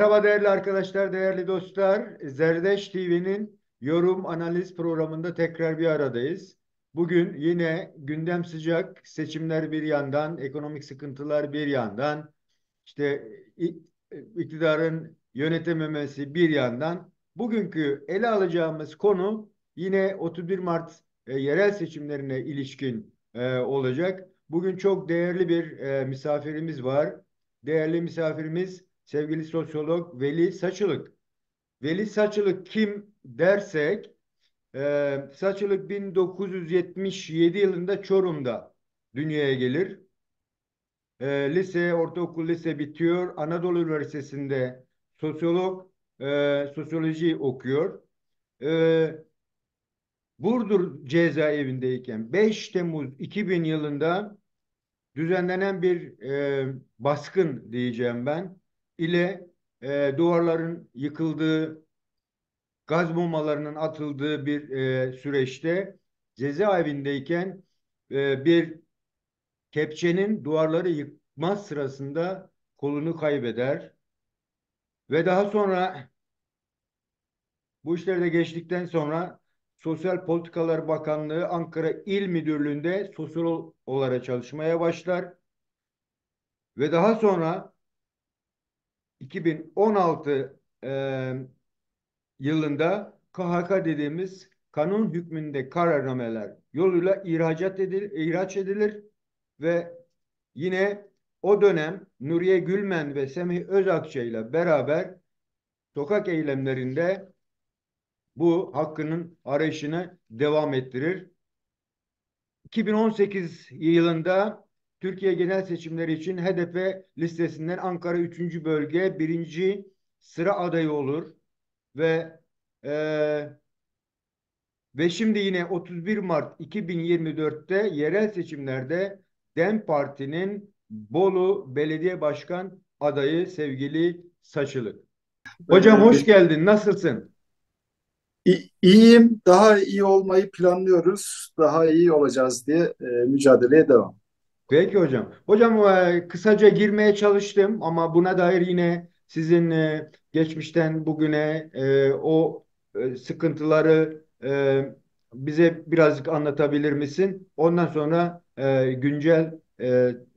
Merhaba değerli arkadaşlar, değerli dostlar. Zerdeş TV'nin yorum analiz programında tekrar bir aradayız. Bugün yine gündem sıcak, seçimler bir yandan, ekonomik sıkıntılar bir yandan, işte iktidarın yönetememesi bir yandan. Bugünkü ele alacağımız konu yine 31 Mart yerel seçimlerine ilişkin olacak. Bugün çok değerli bir misafirimiz var. Değerli misafirimiz sevgili sosyolog Veli Saçılık. Veli Saçılık kim dersek, Saçılık 1977 yılında Çorum'da dünyaya gelir. Lise, ortaokul, lise bitiyor. Anadolu Üniversitesi'nde sosyoloji okuyor. E, Burdur cezaevindeyken 5 Temmuz 2000 yılında düzenlenen bir baskın diyeceğim ben ile duvarların yıkıldığı, gaz bombalarının atıldığı bir süreçte cezaevindeyken bir kepçenin duvarları yıkma sırasında kolunu kaybeder ve daha sonra bu işlerde geçtikten sonra Sosyal Politikalar Bakanlığı Ankara İl Müdürlüğü'nde sosyolog olarak çalışmaya başlar ve daha sonra 2016 yılında KHK dediğimiz kanun hükmünde kararnameler yoluyla ihraç edilir ve yine o dönem Nuriye Gülmen ve Semih Özakça ile beraber sokak eylemlerinde bu hakkının arayışını devam ettirir. 2018 yılında Türkiye genel seçimleri için HDP listesinden Ankara 3. bölge 1. sıra adayı olur ve e, şimdi yine 31 Mart 2024'te yerel seçimlerde DEM Parti'nin Bolu Belediye Başkan adayı sevgili Saçılık. Hocam hoş Bir, geldin. Nasılsın? iyiyim, daha iyi olmayı planlıyoruz, daha iyi olacağız diye mücadeleye devam. Peki hocam. Hocam kısaca girmeye çalıştım ama buna dair yine sizin geçmişten bugüne o sıkıntıları bize birazcık anlatabilir misin? Ondan sonra güncel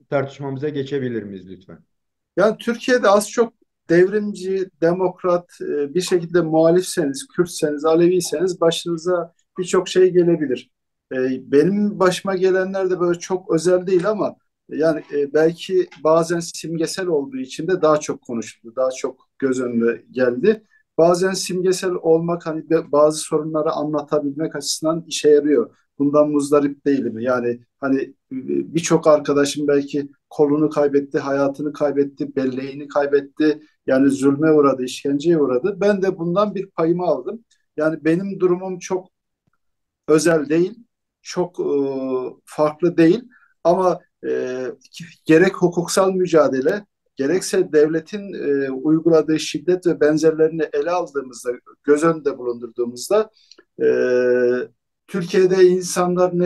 tartışmamıza geçebilir miyiz lütfen? Yani Türkiye'de az çok devrimci, demokrat, bir şekilde muhalifseniz, Kürtseniz, Aleviyseniz başınıza birçok şey gelebilir. Benim başıma gelenler de böyle çok özel değil ama yani belki bazen simgesel olduğu için de daha çok konuşuldu, daha çok göz önüne geldi. Bazen simgesel olmak hani bazı sorunları anlatabilmek açısından işe yarıyor. Bundan muzdarip değilim. Yani hani birçok arkadaşım belki kolunu kaybetti, hayatını kaybetti, belleğini kaybetti. Yani zulme uğradı, işkenceye uğradı. Ben de bundan bir payımı aldım. Yani benim durumum çok özel değil, çok farklı değil. Ama gerek hukuksal mücadele, gerekse devletin uyguladığı şiddet ve benzerlerini ele aldığımızda, göz önünde bulundurduğumuzda e, Türkiye'de insanlar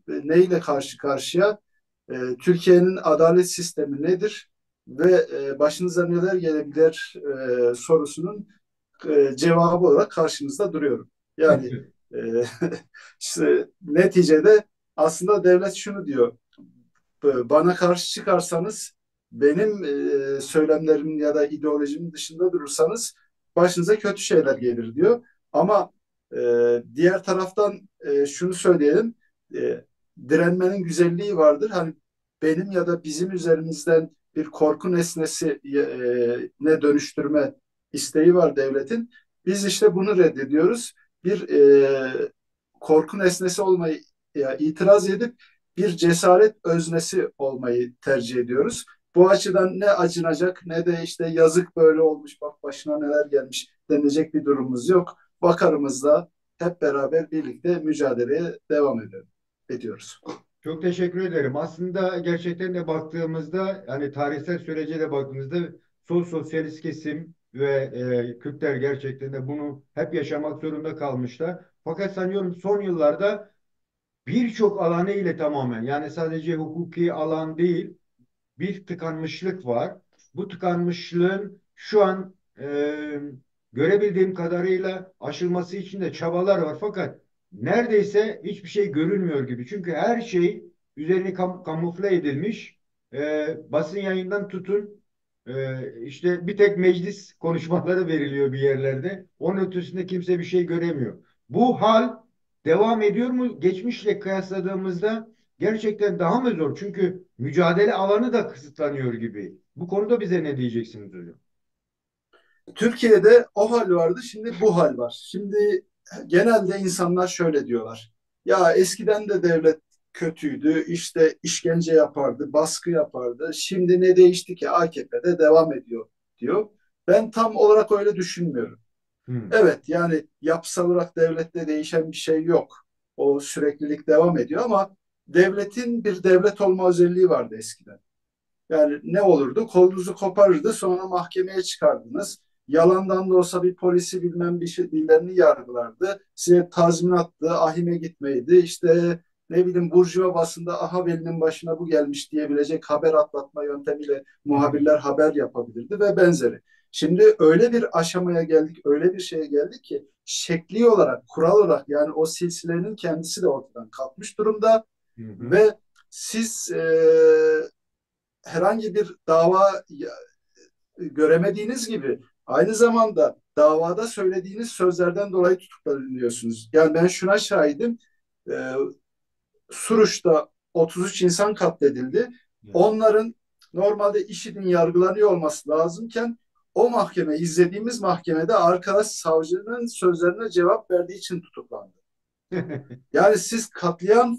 neyle karşı karşıya? Türkiye'nin adalet sistemi nedir ve başınıza neler gelebilir sorusunun cevabı olarak karşınızda duruyorum. Yani e, işte neticede aslında devlet şunu diyor: bana karşı çıkarsanız, benim söylemlerimin ya da ideolojimin dışında durursanız başınıza kötü şeyler gelir diyor. Ama diğer taraftan şunu söyleyelim: e, direnmenin güzelliği vardır. Hani benim ya da bizim üzerimizden bir korku nesnesi ne dönüştürme isteği var devletin. Biz işte bunu reddediyoruz. Bir korku nesnesi olmayı ya, itiraz edip bir cesaret öznesi olmayı tercih ediyoruz. Bu açıdan ne acınacak ne de işte yazık böyle olmuş, bak başına neler gelmiş denecek bir durumumuz yok. Bakarımızla hep beraber birlikte mücadeleye devam ediyoruz. Çok teşekkür ederim. Aslında gerçekten de baktığımızda hani tarihsel sürece de baktığımızda sol sosyalist kesim ve Kürtler gerçekten de bunu hep yaşamak zorunda kalmışlar. Fakat sanıyorum son yıllarda birçok alanı ile tamamen yani sadece hukuki alan değil bir tıkanmışlık var. Bu tıkanmışlığın şu an e, görebildiğim kadarıyla aşılması için de çabalar var. Fakat neredeyse hiçbir şey görülmüyor gibi. Çünkü her şey üzerini kamufle edilmiş. Basın yayından tutun. İşte bir tek meclis konuşmaları veriliyor bir yerlerde. Onun ötesinde kimse bir şey göremiyor. Bu hal devam ediyor mu? Geçmişle kıyasladığımızda gerçekten daha mı zor? Çünkü mücadele alanı da kısıtlanıyor gibi. Bu konuda bize ne diyeceksiniz hocam? Türkiye'de o hal vardı, şimdi bu hal var. Şimdi genelde insanlar şöyle diyorlar. Ya eskiden de devlet kötüydü, işte işkence yapardı, baskı yapardı. Şimdi ne değişti ki AKP'de devam ediyor diyor. Ben tam olarak öyle düşünmüyorum. Hmm. Evet, yani yapısal olarak devlette değişen bir şey yok. O süreklilik devam ediyor ama devletin bir devlet olma özelliği vardı eskiden. Yani ne olurdu? Kolunuzu koparırdı, sonra mahkemeye çıkardınız. Yalandan da olsa bir polisi bilmem bir şey birilerini yargılardı. Size tazminattı, ahime gitmeydi. İşte ne bileyim burjuva basında aha belinin başına bu gelmiş diyebilecek haber atlatma yöntemiyle muhabirler haber yapabilirdi ve benzeri. Şimdi öyle bir aşamaya geldik, öyle bir şeye geldik ki şekli olarak, kural olarak yani o silsilenin kendisi de ortadan kalkmış durumda Hı hı. ve siz herhangi bir dava göremediğiniz gibi aynı zamanda davada söylediğiniz sözlerden dolayı tutuklanıyorsunuz. Yani ben şuna şahidim. E, Suruç'ta 33 insan katledildi. Evet. Onların normalde IŞİD'in yargılanıyor olması lazımken o mahkeme, izlediğimiz mahkemede arkadaş savcının sözlerine cevap verdiği için tutuklandı. Yani siz katliam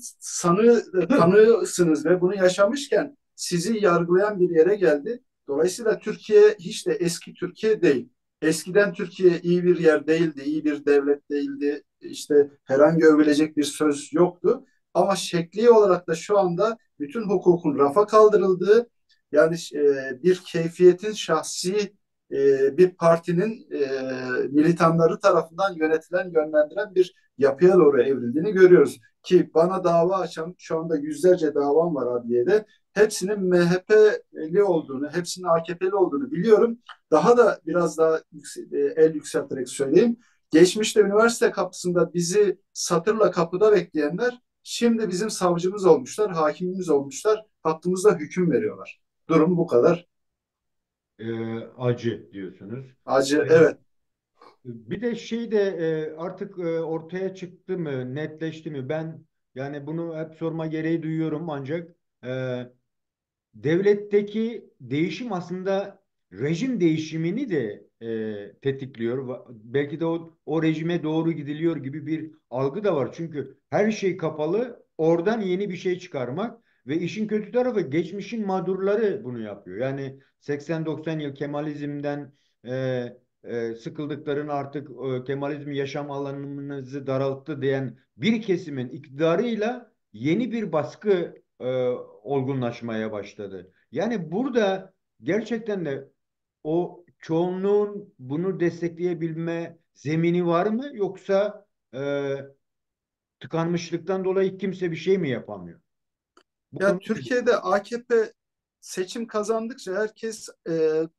tanığısınız ve bunu yaşamışken sizi yargılayan bir yere geldi. Dolayısıyla Türkiye hiç de eski Türkiye değil. Eskiden Türkiye iyi bir yer değildi, iyi bir devlet değildi. İşte herhangi övülecek bir söz yoktu. Ama şekli olarak da şu anda bütün hukukun rafa kaldırıldığı, yani bir keyfiyetin şahsi bir partinin militanları tarafından yönetilen, yönlendiren bir yapıya doğru evrildiğini görüyoruz. Ki bana dava açan şu anda yüzlerce davam var adliyede. Hepsinin MHP'li olduğunu, hepsinin AKP'li olduğunu biliyorum. Daha da biraz daha el yükselterek söyleyeyim. Geçmişte üniversite kapısında bizi satırla kapıda bekleyenler şimdi bizim savcımız olmuşlar, hakimimiz olmuşlar, hakkımızda hüküm veriyorlar. Durum bu kadar Acı diyorsunuz. acı. E, Evet. Bir de şey de artık ortaya çıktı mı, netleşti mi? Ben yani bunu hep sorma gereği duyuyorum ancak devletteki değişim aslında rejim değişimini de tetikliyor. Belki de o rejime doğru gidiliyor gibi bir algı da var. Çünkü her şey kapalı, oradan yeni bir şey çıkarmak ve işin kötü tarafı geçmişin mağdurları bunu yapıyor. Yani 80-90 yıl Kemalizmden sıkıldıklarını artık Kemalizm yaşam alanımızı daralttı diyen bir kesimin iktidarıyla yeni bir baskı olgunlaşmaya başladı. Yani burada gerçekten de o çoğunluğun bunu destekleyebilme zemini var mı yoksa tıkanmışlıktan dolayı kimse bir şey mi yapamıyor? Bu Ya konu Türkiye'de AKP seçim kazandıkça herkes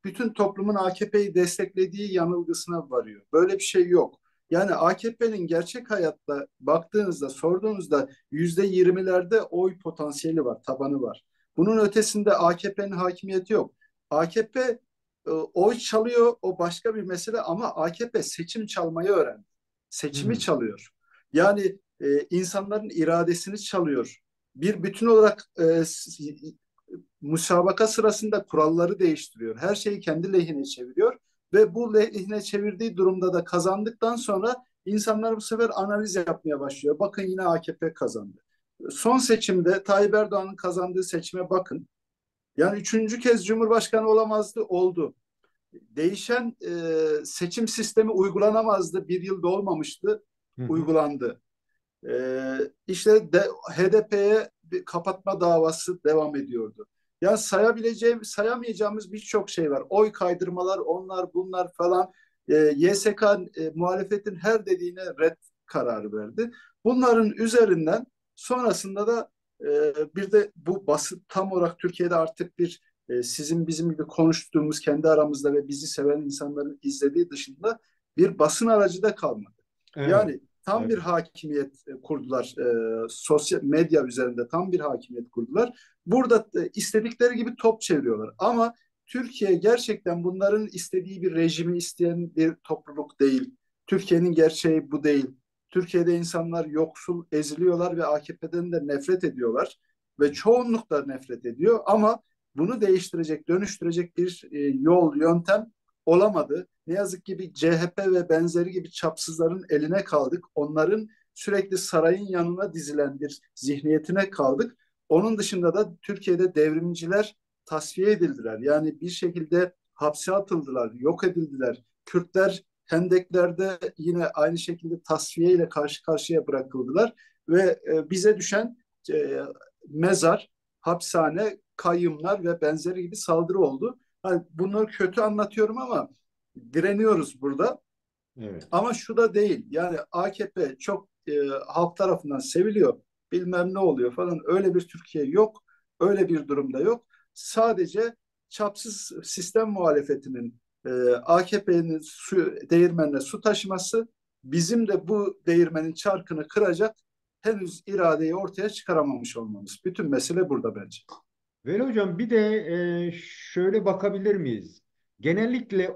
bütün toplumun AKP'yi desteklediği yanılgısına varıyor. Böyle bir şey yok. Yani AKP'nin gerçek hayatta baktığınızda, sorduğunuzda %20'lerde oy potansiyeli var, tabanı var. Bunun ötesinde AKP'nin hakimiyeti yok. AKP oy çalıyor, o başka bir mesele ama AKP seçim çalmayı öğrendi. Seçimi Hmm. çalıyor. Yani insanların iradesini çalıyor. Bir bütün olarak müsabaka sırasında kuralları değiştiriyor. Her şeyi kendi lehine çeviriyor ve bu lehine çevirdiği durumda da kazandıktan sonra insanlar bu sefer analiz yapmaya başlıyor. Bakın yine AKP kazandı. Son seçimde Tayyip Erdoğan'ın kazandığı seçime bakın. Yani üçüncü kez Cumhurbaşkanı olamazdı, oldu. Değişen seçim sistemi uygulanamazdı, bir yılda olmamıştı, Hı hı. uygulandı. İşte HDP'ye bir kapatma davası devam ediyordu. Ya sayamayacağımız birçok şey var. Oy kaydırmalar, onlar, bunlar falan. YSK muhalefetin her dediğine red kararı verdi. Bunların üzerinden sonrasında da bir de bu basın tam olarak Türkiye'de artık bir sizin bizim gibi konuştuğumuz kendi aramızda ve bizi seven insanların izlediği dışında bir basın aracı da kalmadı. Evet. Yani tam Evet. bir hakimiyet kurdular. Sosyal medya üzerinde tam bir hakimiyet kurdular. Burada istedikleri gibi top çeviriyorlar. Ama Türkiye gerçekten bunların istediği bir rejimi isteyen bir topluluk değil. Türkiye'nin gerçeği bu değil. Türkiye'de insanlar yoksul, eziliyorlar ve AKP'den de nefret ediyorlar. Ve çoğunlukla nefret ediyor. Ama bunu değiştirecek, dönüştürecek bir yol, yöntem olamadı. Ne yazık ki bir CHP ve benzeri gibi çapsızların eline kaldık. Onların sürekli sarayın yanına dizilen bir zihniyetine kaldık. Onun dışında da Türkiye'de devrimciler tasfiye edildiler. Yani bir şekilde hapse atıldılar, yok edildiler. Kürtler Hendeklerde yine aynı şekilde tasfiye ile karşı karşıya bırakıldılar ve bize düşen e, mezar, hapishane, kayyımlar ve benzeri gibi saldırı oldu. Hani bunları kötü anlatıyorum ama direniyoruz burada. Evet. Ama şu da değil. Yani AKP çok halk tarafından seviliyor. Bilmem ne oluyor falan. Öyle bir Türkiye yok. Öyle bir durumda yok. Sadece çapsız sistem muhalefetinin AKP'nin değirmenine su taşıması bizim de bu değirmenin çarkını kıracak henüz iradeyi ortaya çıkaramamış olmamız. Bütün mesele burada bence. Veli Hocam bir de şöyle bakabilir miyiz? Genellikle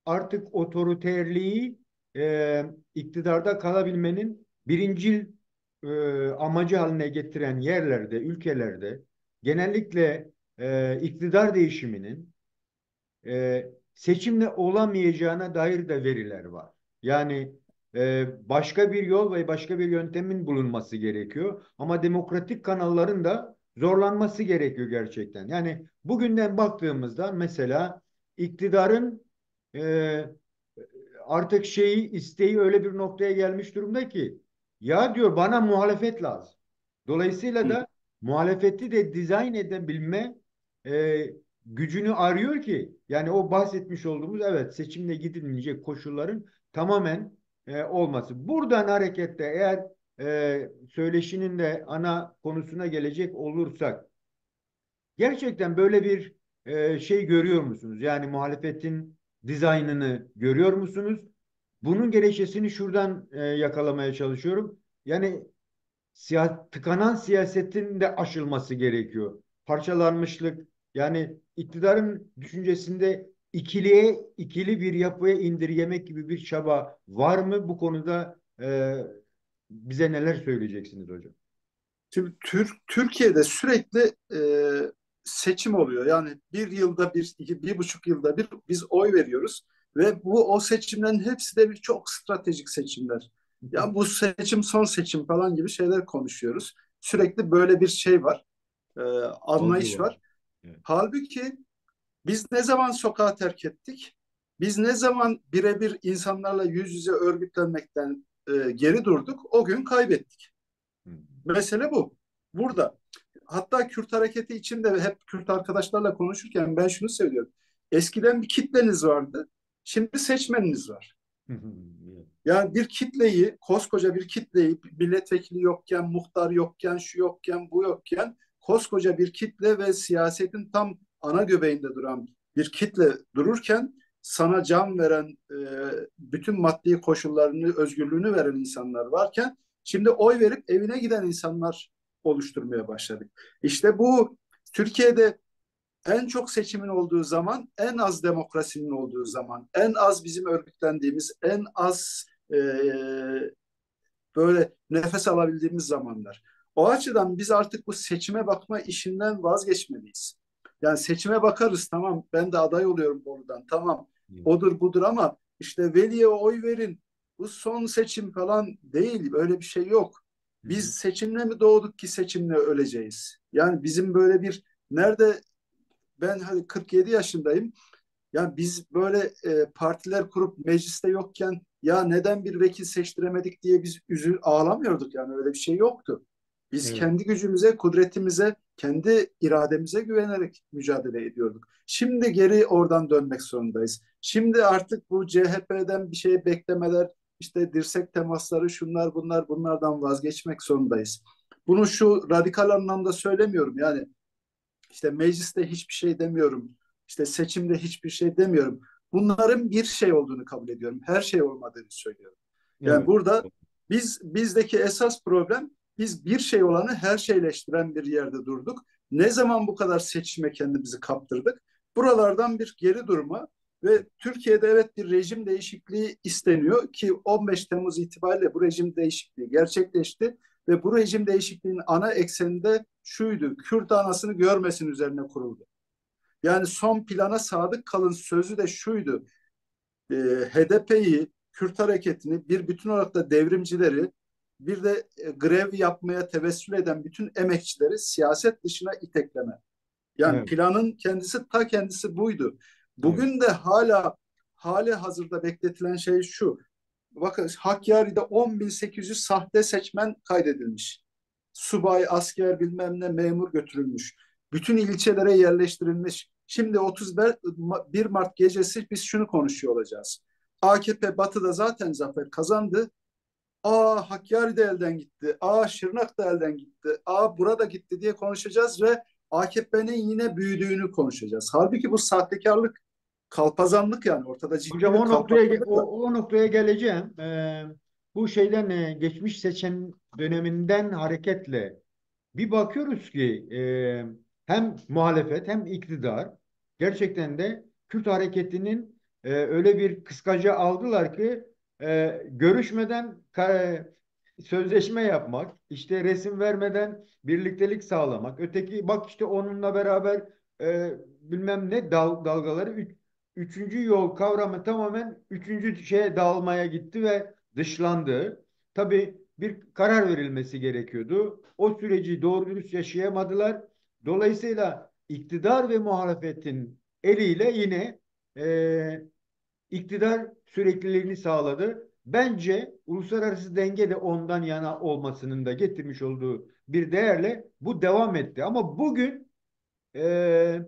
artık otoriterliği iktidarda kalabilmenin birincil amacı haline getiren yerlerde, ülkelerde genellikle iktidar değişiminin seçimle olamayacağına dair de veriler var. Yani başka bir yol ve başka bir yöntemin bulunması gerekiyor. Ama demokratik kanalların da zorlanması gerekiyor gerçekten. Yani bugünden baktığımızda mesela iktidarın e, artık isteği öyle bir noktaya gelmiş durumda ki ya diyor bana muhalefet lazım. Dolayısıyla Hı. da muhalefeti de dizayn edebilme e, gücünü arıyor ki yani o bahsetmiş olduğumuz evet seçimle gidilmeyecek koşulların tamamen olması. Buradan hareketle eğer söyleşinin de ana konusuna gelecek olursak gerçekten böyle bir şey görüyor musunuz? Yani muhalefetin dizaynını görüyor musunuz? Bunun gerekçesini şuradan yakalamaya çalışıyorum. Yani tıkanan siyasetin de aşılması gerekiyor. Parçalanmışlık yani iktidarın düşüncesinde ikili bir yapıya indirgemek gibi bir çaba var mı? Bu konuda bize neler söyleyeceksiniz hocam? Şimdi Türkiye'de sürekli seçim oluyor. Yani bir yılda bir, iki, 1,5 yılda bir biz oy veriyoruz. Ve o seçimlerin hepsi de çok stratejik seçimler. Ya bu seçim son seçim falan gibi şeyler konuşuyoruz. Sürekli böyle bir şey var, e, Algı anlayış var. var. Evet. Halbuki biz ne zaman sokağı terk ettik? Biz ne zaman birebir insanlarla yüz yüze örgütlenmekten geri durduk? O gün kaybettik. Hı. Mesele bu. Burada. Hatta Kürt hareketi için de hep Kürt arkadaşlarla konuşurken ben şunu söylüyorum. Eskiden bir kitleniz vardı. Şimdi seçmeniniz var. Evet. Yani bir kitleyi, koskoca bir kitleyi, milletvekili yokken, muhtar yokken, şu yokken, bu yokken, koskoca bir kitle ve siyasetin tam ana göbeğinde duran bir kitle dururken sana can veren, bütün maddi koşullarını, özgürlüğünü veren insanlar varken şimdi oy verip evine giden insanlar oluşturmaya başladık. İşte bu Türkiye'de en çok seçimin olduğu zaman, en az demokrasinin olduğu zaman, en az bizim örgütlendiğimiz, en az böyle nefes alabildiğimiz zamanlar. O açıdan biz artık bu seçime bakma işinden vazgeçmeliyiz. Yani seçime bakarız, tamam, ben de aday oluyorum oradan, tamam, odur budur, ama işte Veli'ye oy verin, bu son seçim falan değil, öyle bir şey yok. Hı hı. Biz seçimle mi doğduk ki seçimle öleceğiz? Yani bizim böyle bir, nerede, ben hani 47 yaşındayım. Ya biz böyle partiler kurup mecliste yokken ya neden bir vekil seçtiremedik diye biz ağlamıyorduk, yani öyle bir şey yoktu. Biz Evet. kendi gücümüze, kudretimize, kendi irademize güvenerek mücadele ediyorduk. Şimdi geri oradan dönmek zorundayız. Şimdi artık bu CHP'den bir şey beklemeler, işte dirsek temasları, şunlar bunlar, bunlardan vazgeçmek zorundayız. Bunu şu radikal anlamda söylemiyorum. Yani İşte mecliste hiçbir şey demiyorum. İşte seçimde hiçbir şey demiyorum. Bunların bir şey olduğunu kabul ediyorum. Her şey olmadığını söylüyorum. Yani Evet. burada bizdeki esas problem, biz bir şey olanı her şeyleştiren bir yerde durduk. Ne zaman bu kadar seçime kendimizi kaptırdık? Buralardan bir geri durma ve Türkiye'de evet bir rejim değişikliği isteniyor ki 15 Temmuz itibariyle bu rejim değişikliği gerçekleşti ve bu rejim değişikliğinin ana ekseninde şuydu: Kürt anasını görmesin üzerine kuruldu. Yani son plana sadık kalın sözü de şuydu: HDP'yi, Kürt hareketini, bir bütün olarak da devrimcileri, bir de grev yapmaya tevessül eden bütün emekçileri siyaset dışına itekleme. Yani Evet. planın kendisi buydu. Evet. Bugün de hali hazırda bekletilen şey şu: bakın, Hakkari'de 10.800 sahte seçmen kaydedilmiş. Subay, asker, bilmem ne memur götürülmüş. Bütün ilçelere yerleştirilmiş. Şimdi 31 Mart gecesi biz şunu konuşuyor olacağız: AKP Batı'da zaten zafer kazandı. Hakkari de elden gitti. Şırnak da elden gitti. Burada gitti diye konuşacağız ve AKP'nin yine büyüdüğünü konuşacağız. Halbuki bu sahtekarlık, kalpazanlık, yani ortada ciddi Hocam bir kalpazanlık var. o noktaya geleceğim. Bu şeyden geçmiş seçim döneminden hareketle bir bakıyoruz ki hem muhalefet hem iktidar gerçekten de Kürt hareketinin öyle bir kıskacı aldılar ki görüşmeden sözleşme yapmak, işte resim vermeden birliktelik sağlamak. Öteki bak işte onunla beraber bilmem ne dalgaları üçüncü yol kavramı tamamen üçüncü şeye dağılmaya gitti ve dışlandı. Tabii bir karar verilmesi gerekiyordu. O süreci doğru dürüst yaşayamadılar. Dolayısıyla iktidar ve muhalefetin eliyle yine e, iktidar sürekliliğini sağladı. Bence uluslararası denge de ondan yana olmasının da getirmiş olduğu bir değerle bu devam etti. Ama bugün e,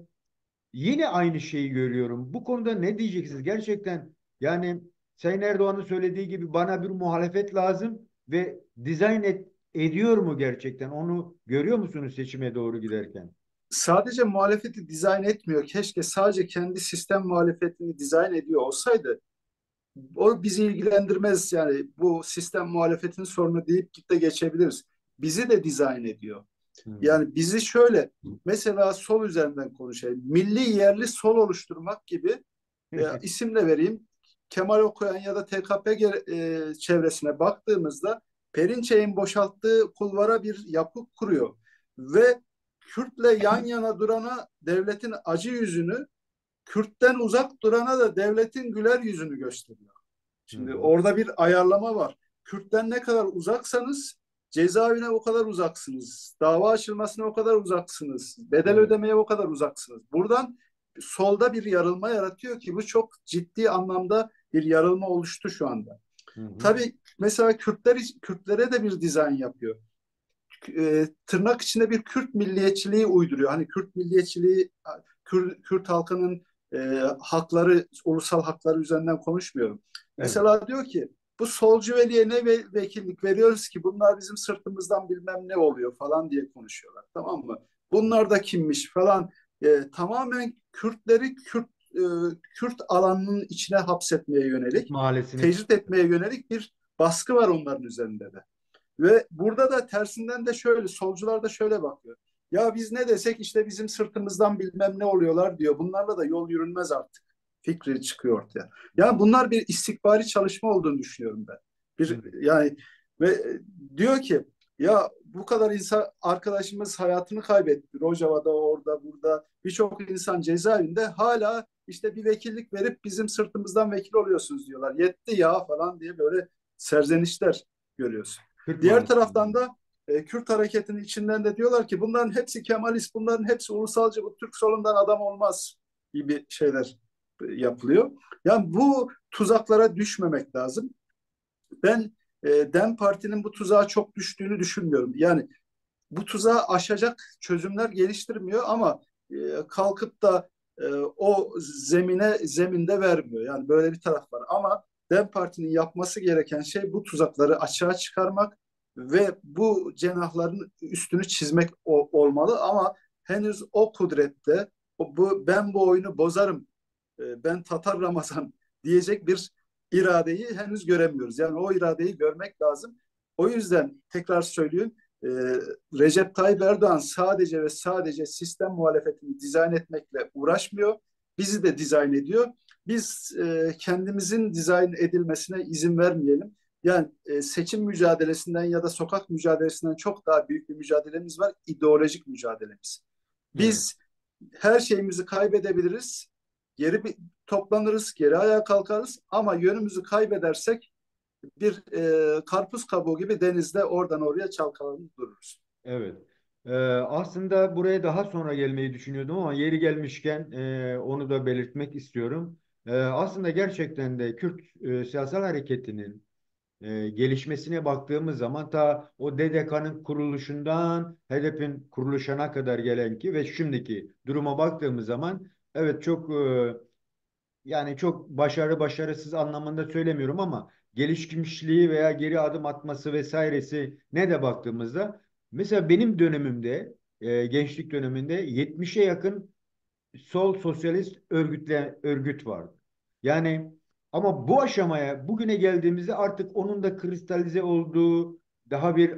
yine aynı şeyi görüyorum. Bu konuda ne diyeceksiniz? Gerçekten yani Sayın Erdoğan'ın söylediği gibi bana bir muhalefet lazım ve ediyor mu gerçekten? Onu görüyor musunuz seçime doğru giderken? Sadece muhalefeti dizayn etmiyor. Keşke sadece kendi sistem muhalefetini dizayn ediyor olsaydı. O bizi ilgilendirmez, yani bu sistem muhalefetin sorunu deyip git de geçebiliriz. Bizi de dizayn ediyor. Hmm. Yani bizi şöyle, mesela sol üzerinden konuşayım. Milli yerli sol oluşturmak gibi isimle vereyim. Kemal Okuyan ya da TKP çevresine baktığımızda Perinçek'in boşalttığı kulvara bir yapı kuruyor. Ve Kürt'le yan yana durana devletin acı yüzünü, Kürt'ten uzak durana da devletin güler yüzünü gösteriyor. Hı Şimdi hı. orada bir ayarlama var. Kürt'ten ne kadar uzaksanız cezaevine o kadar uzaksınız. Dava açılmasına o kadar uzaksınız. Bedel Evet. ödemeye o kadar uzaksınız. Buradan solda bir yarılma yaratıyor ki bu çok ciddi anlamda bir yarılma oluştu şu anda. Hı hı. Tabii mesela Kürtlere de bir dizayn yapıyor. Tırnak içinde bir Kürt milliyetçiliği uyduruyor. Hani Kürt milliyetçiliği, Kürt halkının hakları, ulusal hakları üzerinden konuşmuyorum. Evet. Mesela diyor ki, bu solcu veliye ne vekillik veriyoruz ki, bunlar bizim sırtımızdan bilmem ne oluyor falan diye konuşuyorlar. Tamam mı? Bunlar da kimmiş falan. Tamamen Kürtleri e, Kürt alanının içine hapsetmeye Kürt yönelik, mahallesini. tecrit etmeye yönelik bir baskı var onların üzerinde de. Ve burada da tersinden de şöyle, solcular da şöyle bakıyor: ya biz ne desek işte bizim sırtımızdan bilmem ne oluyorlar diyor. Bunlarla da yol yürünmez artık fikri çıkıyor ortaya. Yani bunlar bir istikbari çalışma olduğunu düşünüyorum ben. Evet. Yani ve diyor ki, ya bu kadar insan arkadaşımız hayatını kaybetti. Rojava'da, orada, burada birçok insan cezaevinde, hala işte bir vekillik verip bizim sırtımızdan vekil oluyorsunuz diyorlar. Yetti ya falan diye böyle serzenişler görüyorsun. Kürt Diğer mahallesi. taraftan da Kürt hareketinin içinden de diyorlar ki bunların hepsi Kemalist, bunların hepsi ulusalcı, bu Türk solundan adam olmaz gibi şeyler yapılıyor. Yani bu tuzaklara düşmemek lazım. Ben DEM Parti'nin bu tuzağa çok düştüğünü düşünmüyorum. Yani bu tuzağı aşacak çözümler geliştirmiyor ama kalkıp da o zeminde vermiyor. Yani böyle bir taraf var. Ama DEM Parti'nin yapması gereken şey bu tuzakları açığa çıkarmak ve bu cenahların üstünü çizmek olmalı. Ama henüz o kudrette ben bu oyunu bozarım, ben Tatar Ramazan diyecek bir iradeyi henüz göremiyoruz. Yani o iradeyi görmek lazım. O yüzden tekrar söylüyorum, e, Recep Tayyip Erdoğan sadece ve sadece sistem muhalefetini dizayn etmekle uğraşmıyor. Bizi de dizayn ediyor. Biz kendimizin dizayn edilmesine izin vermeyelim. Yani seçim mücadelesinden ya da sokak mücadelesinden çok daha büyük bir mücadelemiz var. İdeolojik mücadelemiz. Evet. Biz her şeyimizi kaybedebiliriz. Geri bir toplanırız, geri ayağa kalkarız ama yönümüzü kaybedersek bir karpuz kabuğu gibi denizde oradan oraya çalkalanıp dururuz. Evet. Aslında buraya daha sonra gelmeyi düşünüyordum ama yeri gelmişken onu da belirtmek istiyorum. Aslında gerçekten de Kürt siyasal hareketinin gelişmesine baktığımız zaman ta o DDK'nın kuruluşundan HDP'nin kuruluşuna kadar gelen ki ve şimdiki duruma baktığımız zaman evet çok yani çok başarısız anlamında söylemiyorum ama gelişmişliği veya geri adım atması vesairesi ne de baktığımızda mesela benim dönemimde gençlik döneminde 70'e yakın sol sosyalist örgüt vardı. Yani ama bu aşamaya bugüne geldiğimizde artık onun da kristalize olduğu, daha bir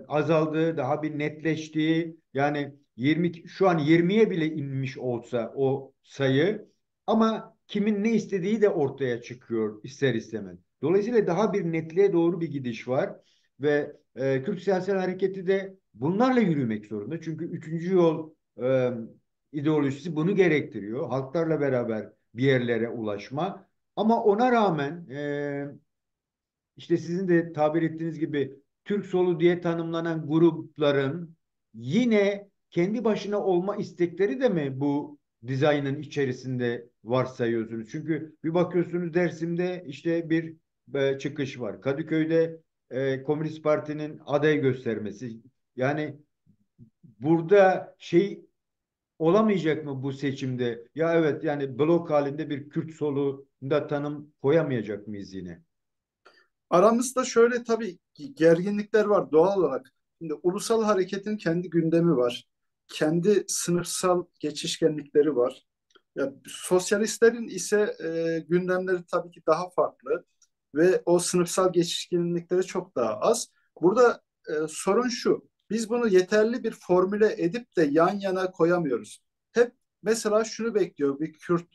azaldığı, daha bir netleştiği yani 20 şu an 20'ye bile inmiş olsa o sayı ama kimin ne istediği de ortaya çıkıyor ister istemez. Dolayısıyla daha bir netliğe doğru bir gidiş var ve Kürt siyasi hareketi de bunlarla yürümek zorunda. Çünkü üçüncü yol ideolojisi bunu gerektiriyor. Halklarla beraber bir yerlere ulaşma. Ama ona rağmen işte sizin de tabir ettiğiniz gibi Türk solu diye tanımlanan grupların yine kendi başına olma istekleri de mi bu dizaynın içerisinde varsayıyorsunuz? Çünkü bir bakıyorsunuz Dersim'de işte bir çıkış var. Kadıköy'de Komünist Parti'nin aday göstermesi. Yani burada şey olamayacak mı bu seçimde? Ya evet yani blok halinde bir Kürt solunda tanım koyamayacak mıyız yine? Aramızda şöyle tabii gerginlikler var doğal olarak. Şimdi ulusal hareketin kendi gündemi var. Kendi sınıfsal geçişkenlikleri var. Ya, sosyalistlerin ise gündemleri tabii ki daha farklı ve o sınıfsal geçişkenlikleri çok daha az. Burada sorun şu, biz bunu yeterli bir formüle edip de yan yana koyamıyoruz. Hep mesela şunu bekliyor bir Kürt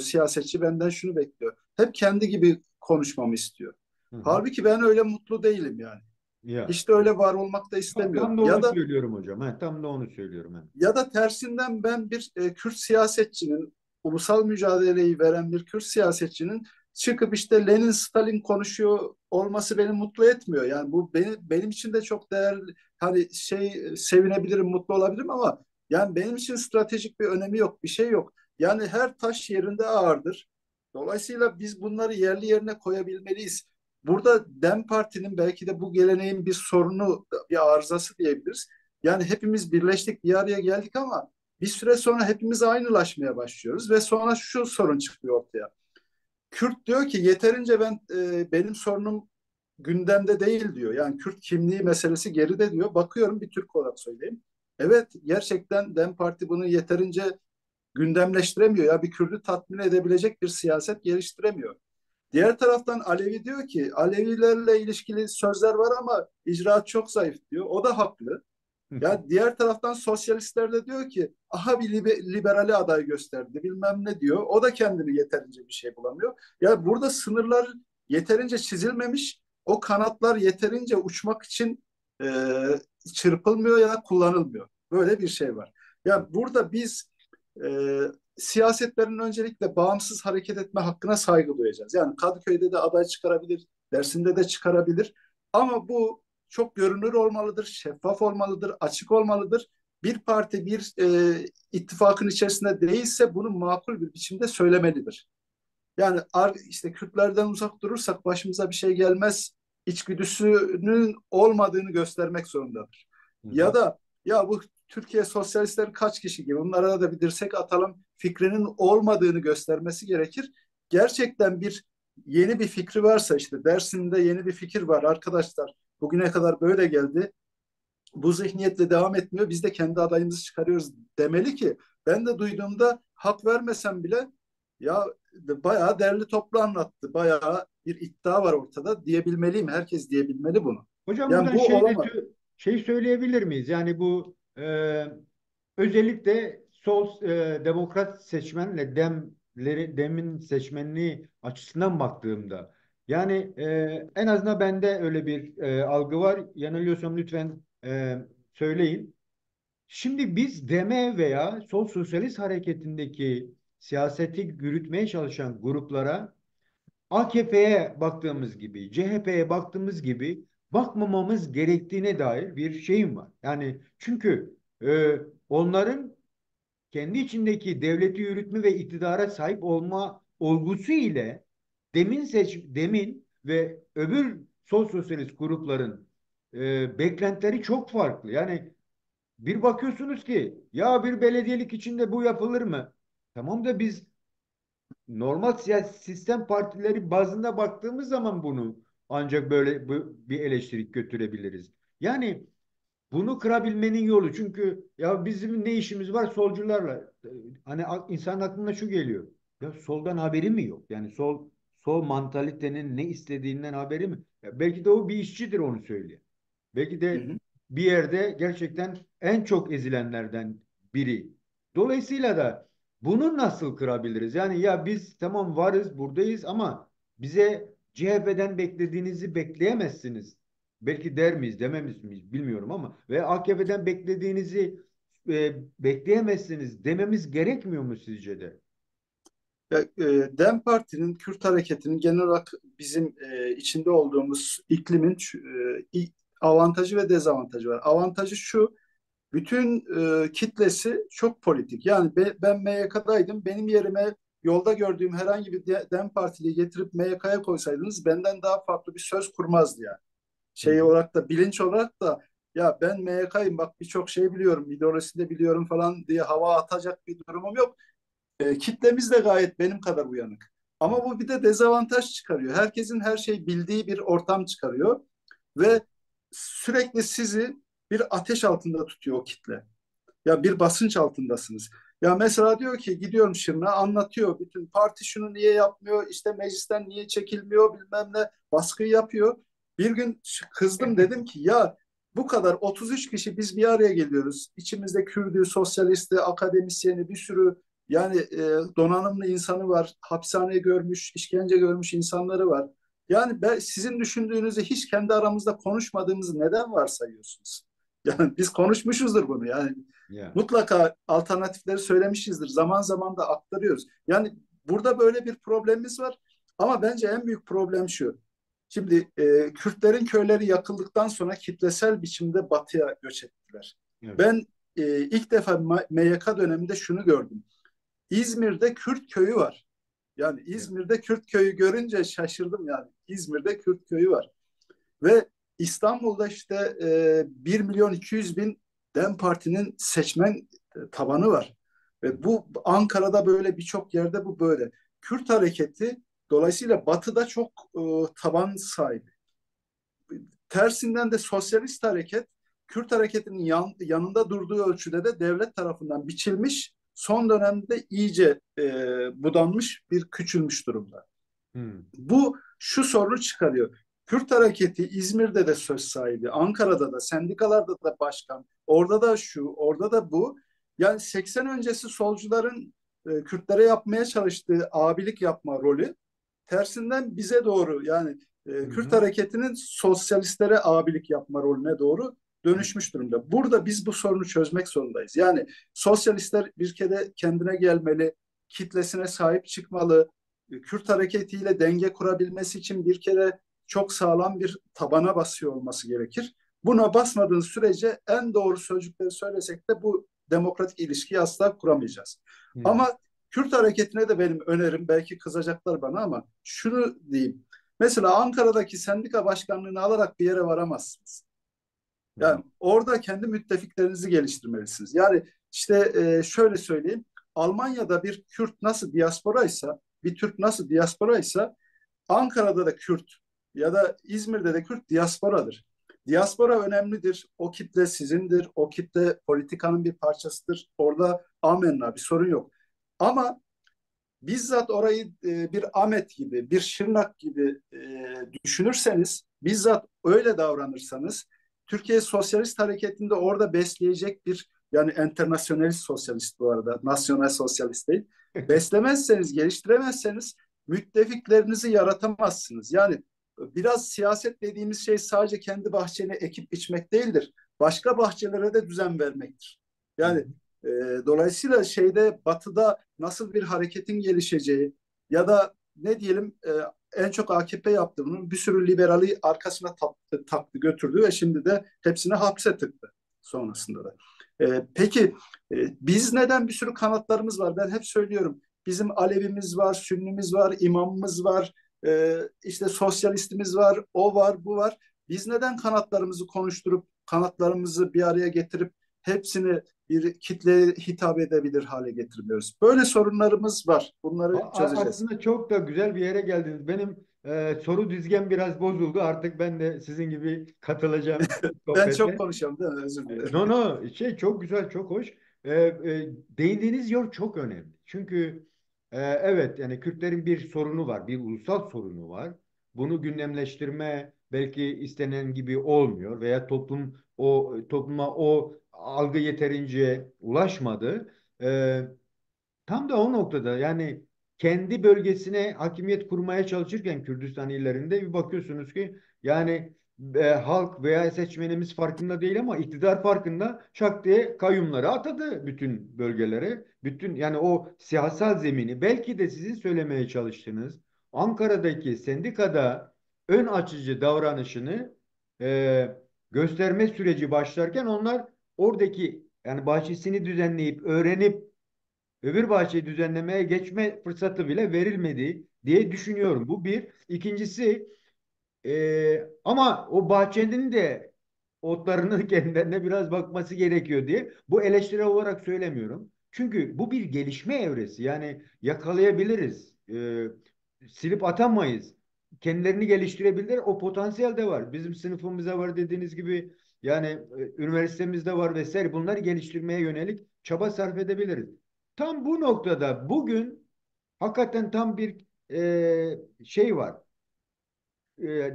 siyasetçi benden şunu bekliyor. Hep kendi gibi konuşmamı istiyor. Hı hı. Halbuki ben öyle mutlu değilim yani. Ya Hiç de öyle var olmak da tam istemiyorum. da Ya onu da söylüyorum hocam. Ha, tam da onu söylüyorum. Ha. ya da tersinden ben bir Kürt siyasetçinin, ulusal mücadeleyi veren bir Kürt siyasetçinin çıkıp işte Lenin, Stalin konuşuyor olması beni mutlu etmiyor. Yani bu benim için de çok değerli. Hani sevinebilirim, mutlu olabilirim ama yani benim için stratejik bir önemi yok, bir şey yok. Yani her taş yerinde ağırdır. Dolayısıyla biz bunları yerli yerine koyabilmeliyiz. Burada DEM Parti'nin belki de bu geleneğin bir sorunu, bir arızası diyebiliriz. Yani hepimiz birleştik, bir araya geldik ama bir süre sonra hepimiz aynılaşmaya başlıyoruz ve sonra şu sorun çıkıyor ortaya. Kürt diyor ki yeterince benim sorunum gündemde değil diyor. Yani Kürt kimliği meselesi geride diyor. Bakıyorum bir Türk olarak söyleyeyim. Evet gerçekten DEM Parti bunu yeterince gündemleştiremiyor. Ya bir Kürt'ü tatmin edebilecek bir siyaset geliştiremiyor. Diğer taraftan Alevi diyor ki Alevilerle ilişkili sözler var ama icraat çok zayıf diyor. O da haklı. Ya diğer taraftan sosyalistler de diyor ki aha bir liberali aday gösterdi bilmem ne diyor. O da kendini yeterince bir şey bulamıyor. Ya burada sınırlar yeterince çizilmemiş. O kanatlar yeterince uçmak için e, çırpılmıyor ya da kullanılmıyor. Böyle bir şey var. Ya burada biz e, siyasetlerin öncelikle bağımsız hareket etme hakkına saygı duyacağız. Yani Kadıköy'de de aday çıkarabilir, Dersim'de de çıkarabilir. Ama bu çok görünür olmalıdır, şeffaf olmalıdır, açık olmalıdır. Bir parti bir ittifakın içerisinde değilse bunu makul bir biçimde söylemelidir. Yani işte Kürtlerden uzak durursak başımıza bir şey gelmez içgüdüsünün olmadığını göstermek zorundadır. Hı Ya hı. da ya bu Türkiye sosyalistleri kaç kişi gibi bunlara da bir dirsek atalım fikrinin olmadığını göstermesi gerekir. Gerçekten yeni bir fikri varsa işte Dersim'de yeni bir fikir var arkadaşlar bugüne kadar böyle geldi. bu zihniyetle devam etmiyor. Biz de kendi adayımızı çıkarıyoruz demeli ki ben de duyduğumda hak vermesem bile ya bayağı derli toplu anlattı. Bayağı bir iddia var ortada diyebilmeliyim. Herkes diyebilmeli bunu. Hocam Yani buradan bu olamaz. şey söyleyebilir miyiz? Yani bu özellikle sol demokrat seçmenle demin seçmenliği açısından baktığımda yani en azından bende öyle bir algı var. Yanılıyorsam lütfen söyleyin. Şimdi biz deme veya sol sosyalist hareketindeki siyaseti yürütmeye çalışan gruplara AKP'ye baktığımız gibi, CHP'ye baktığımız gibi bakmamamız gerektiğine dair bir şeyim var. Yani çünkü onların kendi içindeki devleti yürütme ve iktidara sahip olma olgusu ile demin ve öbür sol sosyalist grupların beklentileri çok farklı. Yani bir bakıyorsunuz ki ya bir belediyelik içinde bu yapılır mı? Tamam da biz normal siyasi sistem partileri bazında baktığımız zaman bunu ancak böyle bir eleştiri götürebiliriz. Yani bunu kırabilmenin yolu çünkü ya bizim ne işimiz var solcularla? Hani insan aklına şu geliyor. Ya soldan haberi mi yok? Yani sol mantalitenin ne istediğinden haberi mi? Ya belki de o bir işçidir onu söylüyor. Belki Hı de hı. bir yerde gerçekten en çok ezilenlerden biri. Dolayısıyla da bunu nasıl kırabiliriz? Yani ya biz tamam varız, buradayız ama bize CHP'den beklediğinizi bekleyemezsiniz. Belki der miyiz, dememiz miyiz bilmiyorum ama ve AKP'den beklediğinizi bekleyemezsiniz dememiz gerekmiyor mu sizce de? Ya, DEM Parti'nin, Kürt hareketinin genel olarak bizim içinde olduğumuz iklimin avantajı ve dezavantajı var. Avantajı şu, bütün kitlesi çok politik. Yani ben MYK'daydım. Benim yerime yolda gördüğüm herhangi bir DEM Partiliyi getirip MYK'ya koysaydınız benden daha farklı bir söz kurmazdı yani. Hı Şey hı. olarak da bilinç olarak da ya ben MYK'yım bak birçok şey biliyorum, ideolojisini de biliyorum falan diye hava atacak bir durumum yok. Kitlemiz de gayet benim kadar uyanık. Hı Ama bu bir de dezavantaj çıkarıyor. Herkesin her şeyi bildiği bir ortam çıkarıyor hı. ve sürekli sizi bir ateş altında tutuyor o kitle. Ya bir basınç altındasınız. Ya mesela diyor ki gidiyorum Şırnak'a anlatıyor. Bütün parti şunu niye yapmıyor, işte meclisten niye çekilmiyor bilmem ne baskı yapıyor. Bir gün kızdım dedim ki ya bu kadar 33 kişi biz bir araya geliyoruz. İçimizde Kürdü, sosyalisti, akademisyeni bir sürü yani donanımlı insanı var. Hapishane görmüş, işkence görmüş insanları var. Yani sizin düşündüğünüzü hiç kendi aramızda konuşmadığımızı neden varsayıyorsunuz? Yani biz konuşmuşuzdur bunu. Yani Ya. mutlaka alternatifleri söylemişizdir. Zaman zaman da aktarıyoruz. Yani burada böyle bir problemimiz var. Ama bence en büyük problem şu. Şimdi Kürtlerin köyleri yakıldıktan sonra kitlesel biçimde batıya göç ettiler. Evet. Ben ilk defa MYK döneminde şunu gördüm. İzmir'de Kürt köyü var. Yani Ya. İzmir'de Kürt köyü görünce şaşırdım yani. İzmir'de Kürt köyü var. Ve İstanbul'da işte 1 milyon 200 bin DEM Parti'nin seçmen tabanı var. Ve bu Ankara'da böyle birçok yerde bu böyle. Kürt hareketi dolayısıyla Batı'da çok taban sahibi. Tersinden de sosyalist hareket Kürt hareketinin yanında durduğu ölçüde de devlet tarafından biçilmiş, son dönemde iyice budanmış bir küçülmüş durumda. Hı. Bu şu sorunu çıkarıyor. Kürt hareketi İzmir'de de söz sahibi, Ankara'da da, sendikalarda da başkan, orada da şu, orada da bu. Yani 80 öncesi solcuların Kürtlere yapmaya çalıştığı abilik yapma rolü tersinden bize doğru yani Hı Kürt hı. hareketinin sosyalistlere abilik yapma rolüne doğru Hı. dönüşmüş durumda. Burada biz bu sorunu çözmek zorundayız. Yani sosyalistler bir kere kendine gelmeli, kitlesine sahip çıkmalı, Kürt hareketiyle denge kurabilmesi için bir kere çok sağlam bir tabana basıyor olması gerekir. Buna basmadığın sürece en doğru sözcükleri söylesek de bu demokratik ilişkiyi asla kuramayacağız. Hı. Ama Kürt hareketine de benim önerim, belki kızacaklar bana ama şunu diyeyim. Mesela Ankara'daki sendika başkanlığını alarak bir yere varamazsınız. Hı. Yani orada kendi müttefiklerinizi geliştirmelisiniz. Yani işte şöyle söyleyeyim. Almanya'da bir Kürt nasıl diasporaysa, bir Türk nasıl diasporaysa Ankara'da da Kürt ya da İzmir'de de Kürt diasporadır. Diaspora önemlidir. O kitle sizindir. O kitle politikanın bir parçasıdır. Orada amenna bir sorun yok. Ama bizzat orayı bir Ahmet gibi, bir Şırnak gibi düşünürseniz, bizzat öyle davranırsanız, Türkiye Sosyalist Hareketi'nde orada besleyecek bir, yani enternasyonalist sosyalist bu arada, nasyonel sosyalist değil, beslemezseniz, geliştiremezseniz müttefiklerinizi yaratamazsınız. Yani biraz siyaset dediğimiz şey sadece kendi bahçene ekip biçmek değildir. Başka bahçelere de düzen vermektir. Yani e, dolayısıyla Batı'da nasıl bir hareketin gelişeceği ya da ne diyelim en çok AKP yaptığının bir sürü liberali arkasına taktı götürdü ve şimdi de hepsini hapse tıktı sonrasında da. Peki biz neden bir sürü kanatlarımız var? Ben hep söylüyorum. Bizim Alevimiz var, Sünnimiz var, imamımız var, işte sosyalistimiz var, o var, bu var. Biz neden kanatlarımızı konuşturup, kanatlarımızı bir araya getirip hepsini bir kitleye hitap edebilir hale getirmiyoruz? Böyle sorunlarımız var. Bunları çözeceğiz. Aslında çok da güzel bir yere geldiniz. Benim soru dizgem biraz bozuldu. Artık ben de sizin gibi katılacağım Ben çok sohbete. konuşuyorum değil mi? Özür dilerim. No no çok güzel çok hoş. Değindiğiniz yer çok önemli. Çünkü evet yani Kürtlerin bir sorunu var, bir ulusal sorunu var. Bunu gündemleştirme belki istenen gibi olmuyor veya topluma o algı yeterince ulaşmadı. Tam da o noktada yani kendi bölgesine hakimiyet kurmaya çalışırken Kürdistan illerinde bir bakıyorsunuz ki yani halk veya seçmenimiz farkında değil ama iktidar farkında şak diye kayyumları atadı bütün bölgelere. Bütün yani o siyasal zemini belki de sizin söylemeye çalıştığınız Ankara'daki sendikada ön açıcı davranışını e, gösterme süreci başlarken onlar oradaki yani bahçesini düzenleyip öğrenip öbür bahçeyi düzenlemeye geçme fırsatı bile verilmedi diye düşünüyorum. Bu bir. İkincisi ama o bahçenin de otlarının kendilerine biraz bakması gerekiyor diye. Bu eleştiri olarak söylemiyorum. Çünkü bu bir gelişme evresi. Yani yakalayabiliriz. Silip atamayız. Kendilerini geliştirebilir. O potansiyel de var. Bizim sınıfımızda var dediğiniz gibi yani üniversitemizde var vesaire. Bunları geliştirmeye yönelik çaba sarf edebiliriz. Tam bu noktada bugün hakikaten tam bir şey var.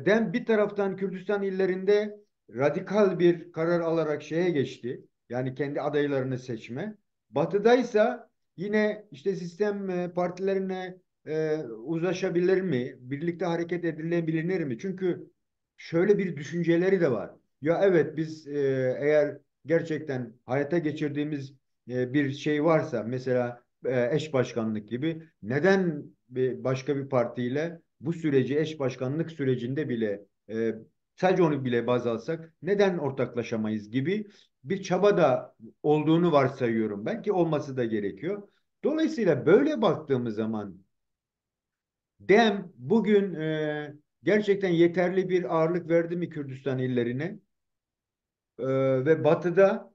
Dem bir taraftan Kürdistan illerinde radikal bir karar alarak şeye geçti. Yani kendi adaylarını seçme. Batı'daysa yine işte sistem partilerine uzlaşabilir mi? Birlikte hareket edilebilir mi? Çünkü şöyle bir düşünceleri de var. Ya evet biz eğer gerçekten hayata geçirdiğimiz bir şey varsa mesela eş başkanlık gibi neden başka bir partiyle bu süreci eş başkanlık sürecinde bile sadece onu bile baz alsak neden ortaklaşamayız gibi bir çaba da olduğunu varsayıyorum. Belki olması da gerekiyor. Dolayısıyla böyle baktığımız zaman DEM bugün gerçekten yeterli bir ağırlık verdi mi Kürdistan illerine? E, ve Batı'da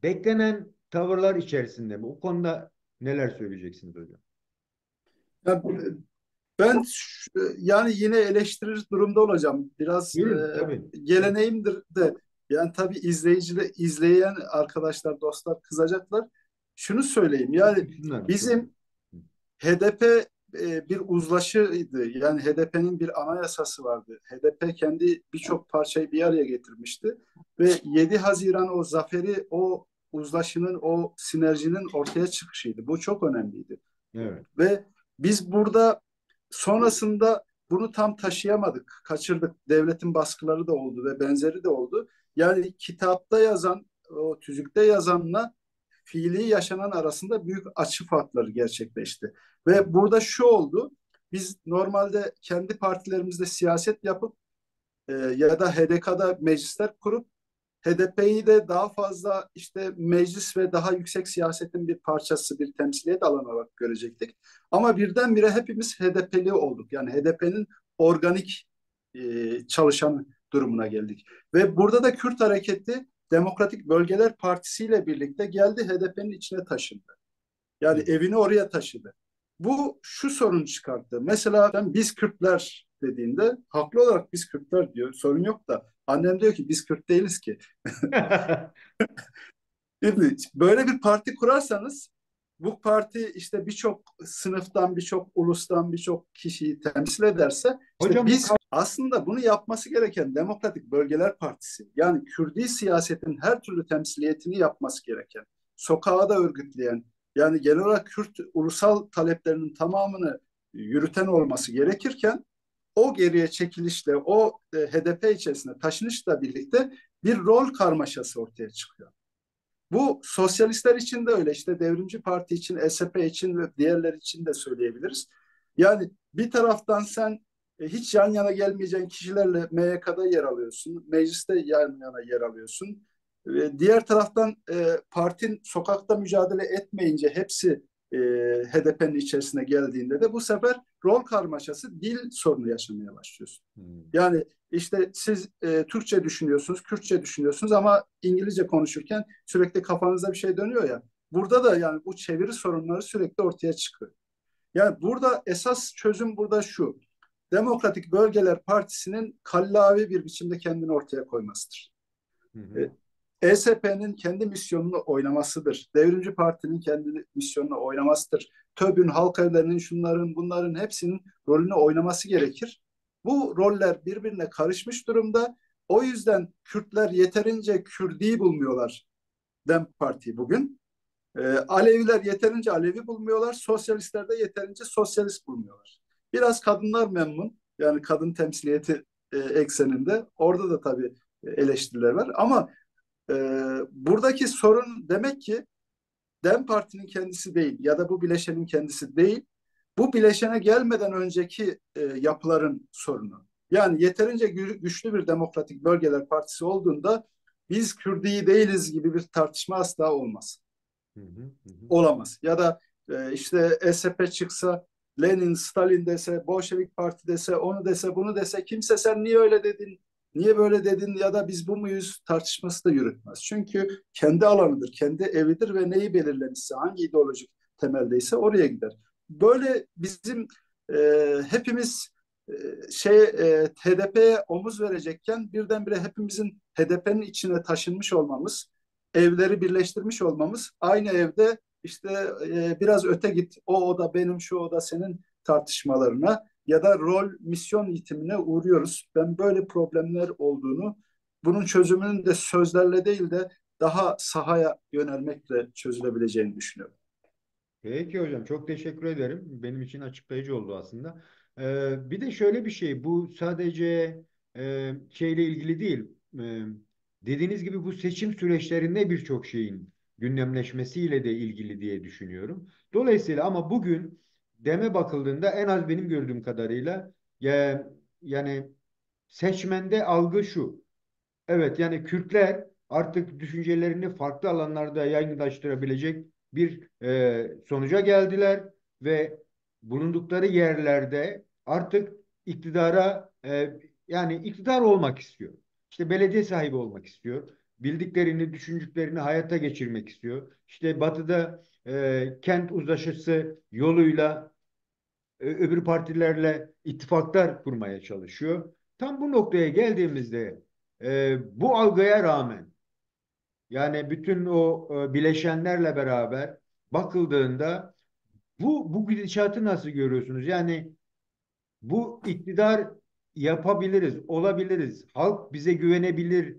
beklenen tavırlar içerisinde mi? O konuda neler söyleyeceksiniz hocam? Ya, ben yani yine eleştirir durumda olacağım. Biraz Buyurun tabii. geleneğimdir de, yani tabii izleyen arkadaşlar, dostlar kızacaklar. Şunu söyleyeyim. Yani Buyursunlar. bizim HDP bir uzlaşıydı. Yani HDP'nin bir anayasası vardı. HDP kendi birçok parçayı bir araya getirmişti ve 7 Haziran o zaferi, o uzlaşının, o sinerjinin ortaya çıkışıydı. Bu çok önemliydi. Evet. Ve biz burada sonrasında bunu tam taşıyamadık, kaçırdık. Devletin baskıları da oldu ve benzeri de oldu. Yani kitapta yazan, o tüzükte yazanla fiili yaşanan arasında büyük açı farkları gerçekleşti. Ve burada şu oldu, biz normalde kendi partilerimizde siyaset yapıp ya da HDK'da meclisler kurup HDP'yi de daha fazla işte meclis ve daha yüksek siyasetin bir parçası, bir temsiliyet alanı olarak görecektik. Ama birdenbire hepimiz HDP'li olduk. Yani HDP'nin organik çalışan durumuna geldik. Ve burada da Kürt hareketi Demokratik Bölgeler Partisi ile birlikte geldi, HDP'nin içine taşındı. Yani Evet. evini oraya taşıdı. Bu şu sorun çıkarttı. Mesela biz Kürtler dediğinde haklı olarak biz Kürtler diyor. Sorun yok da annem diyor ki biz Kürt değiliz ki. Şimdi böyle bir parti kurarsanız bu parti işte birçok sınıftan, birçok ulustan, birçok kişiyi temsil ederse işte Hocam bu biz aslında bunu yapması gereken Demokratik Bölgeler Partisi yani Kürdi siyasetin her türlü temsiliyetini yapması gereken, sokağa da örgütleyen yani genel olarak Kürt ulusal taleplerinin tamamını yürüten olması gerekirken o geriye çekilişle, o HDP içerisinde taşınışla birlikte bir rol karmaşası ortaya çıkıyor. Bu sosyalistler için de öyle, işte Devrimci Parti için, SP için ve diğerler için de söyleyebiliriz. Yani bir taraftan sen hiç yan yana gelmeyeceğin kişilerle MYK'da yer alıyorsun, mecliste yan yana yer alıyorsun. Diğer taraftan partin sokakta mücadele etmeyince hepsi HDP'nin içerisine geldiğinde de bu sefer rol karmaşası, dil sorunu yaşamaya başlıyorsun. Hmm. Yani işte siz Türkçe düşünüyorsunuz, Kürtçe düşünüyorsunuz ama İngilizce konuşurken sürekli kafanızda bir şey dönüyor ya. Burada da yani bu çeviri sorunları sürekli ortaya çıkıyor. Yani burada esas çözüm burada şu. Demokratik Bölgeler Partisi'nin kallavi bir biçimde kendini ortaya koymasıdır. Hı hı. ESP'nin kendi misyonunu oynamasıdır. Devrimci Parti'nin kendi misyonunu oynamasıdır. TÖB'ün, halk evlerinin, şunların, bunların hepsinin rolünü oynaması gerekir. Bu roller birbirine karışmış durumda. O yüzden Kürtler yeterince Kürdi bulmuyorlar DEM Parti bugün. Aleviler yeterince Alevi bulmuyorlar. Sosyalistler de yeterince sosyalist bulmuyorlar. Biraz kadınlar memnun. Yani kadın temsiliyeti ekseninde. Orada da tabii eleştiriler var. Ama buradaki sorun demek ki DEM Parti'nin kendisi değil ya da bu bileşenin kendisi değil. Bu bileşene gelmeden önceki yapıların sorunu. Yani yeterince güçlü bir Demokratik Bölgeler Partisi olduğunda biz Kürdi değiliz gibi bir tartışma asla olmaz. Hı hı. Hı hı. Olamaz. Ya da işte SP çıksa, Lenin, Stalin dese, Bolşevik Parti dese, onu dese, bunu dese kimse sen niye öyle dedin, niye böyle dedin ya da biz bu muyuz tartışması da yürütmez. Çünkü kendi alanıdır, kendi evidir ve neyi belirlemişse, hangi ideolojik temeldeyse oraya gider. Böyle bizim hepimiz HDP'ye omuz verecekken birdenbire hepimizin HDP'nin içine taşınmış olmamız, evleri birleştirmiş olmamız, aynı evde işte biraz öte git, o oda benim, şu oda senin tartışmalarına ya da rol, misyon yitimine uğruyoruz. Ben böyle problemler olduğunu, bunun çözümünün de sözlerle değil de daha sahaya yönelmekle çözülebileceğini düşünüyorum. Peki hocam, çok teşekkür ederim. Benim için açıklayıcı oldu aslında. Bir de şöyle bir şey, bu sadece şeyle ilgili değil. Dediğiniz gibi bu seçim süreçlerinde birçok şeyin gündemleşmesiyle de ilgili diye düşünüyorum. Dolayısıyla ama bugün deme bakıldığında en az benim gördüğüm kadarıyla yani seçmende algı şu. Evet, yani Kürtler artık düşüncelerini farklı alanlarda yaygınlaştırabilecek bir sonuca geldiler ve bulundukları yerlerde artık iktidara yani iktidar olmak istiyor. İşte belediye sahibi olmak istiyor. Bildiklerini, düşündüklerini hayata geçirmek istiyor. İşte Batı'da kent uzlaşısı yoluyla öbür partilerle ittifaklar kurmaya çalışıyor. Tam bu noktaya geldiğimizde bu algıya rağmen yani bütün o bileşenlerle beraber bakıldığında bu gidişatı nasıl görüyorsunuz? Yani bu iktidar yapabiliriz, olabiliriz, halk bize güvenebilir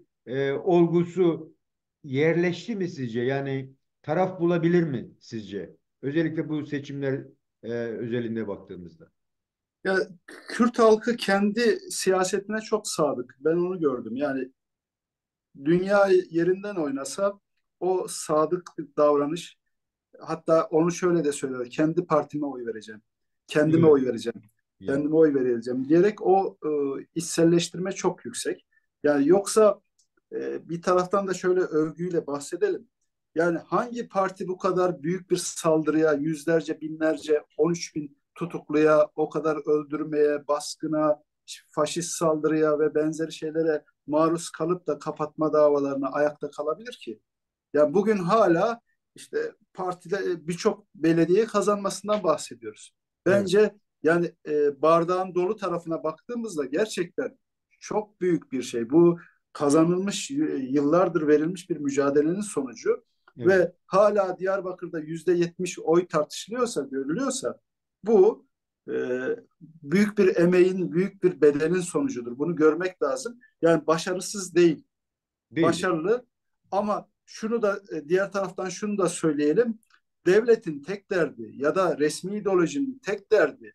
olgusu yerleşti mi sizce? Yani taraf bulabilir mi sizce? Özellikle bu seçimler özelinde baktığımızda. Ya, Kürt halkı kendi siyasetine çok sadık. Ben onu gördüm. Yani dünya yerinden oynasa o sadık bir davranış. Hatta onu şöyle de söylüyor. Kendi partime oy vereceğim. Kendime Evet. oy vereceğim. Ya. Kendime oy vereceğim diyerek o içselleştirme çok yüksek. Yani yoksa bir taraftan da şöyle övgüyle bahsedelim. Yani hangi parti bu kadar büyük bir saldırıya, yüzlerce, binlerce, 13 bin tutukluya, o kadar öldürmeye, baskına, faşist saldırıya ve benzeri şeylere maruz kalıp da kapatma davalarına ayakta kalabilir ki? Ya bugün hala işte partide birçok belediye kazanmasından bahsediyoruz. Evet. Bence Yani bardağın dolu tarafına baktığımızda gerçekten çok büyük bir şey. Bu kazanılmış, yıllardır verilmiş bir mücadelenin sonucu Evet. ve hala Diyarbakır'da %70 oy tartışılıyorsa, görülüyorsa bu e, büyük bir emeğin, büyük bir bedelin sonucudur. Bunu görmek lazım. Yani başarısız değil, Değil. başarılı, ama şunu da diğer taraftan şunu da söyleyelim. Devletin tek derdi ya da resmi ideolojinin tek derdi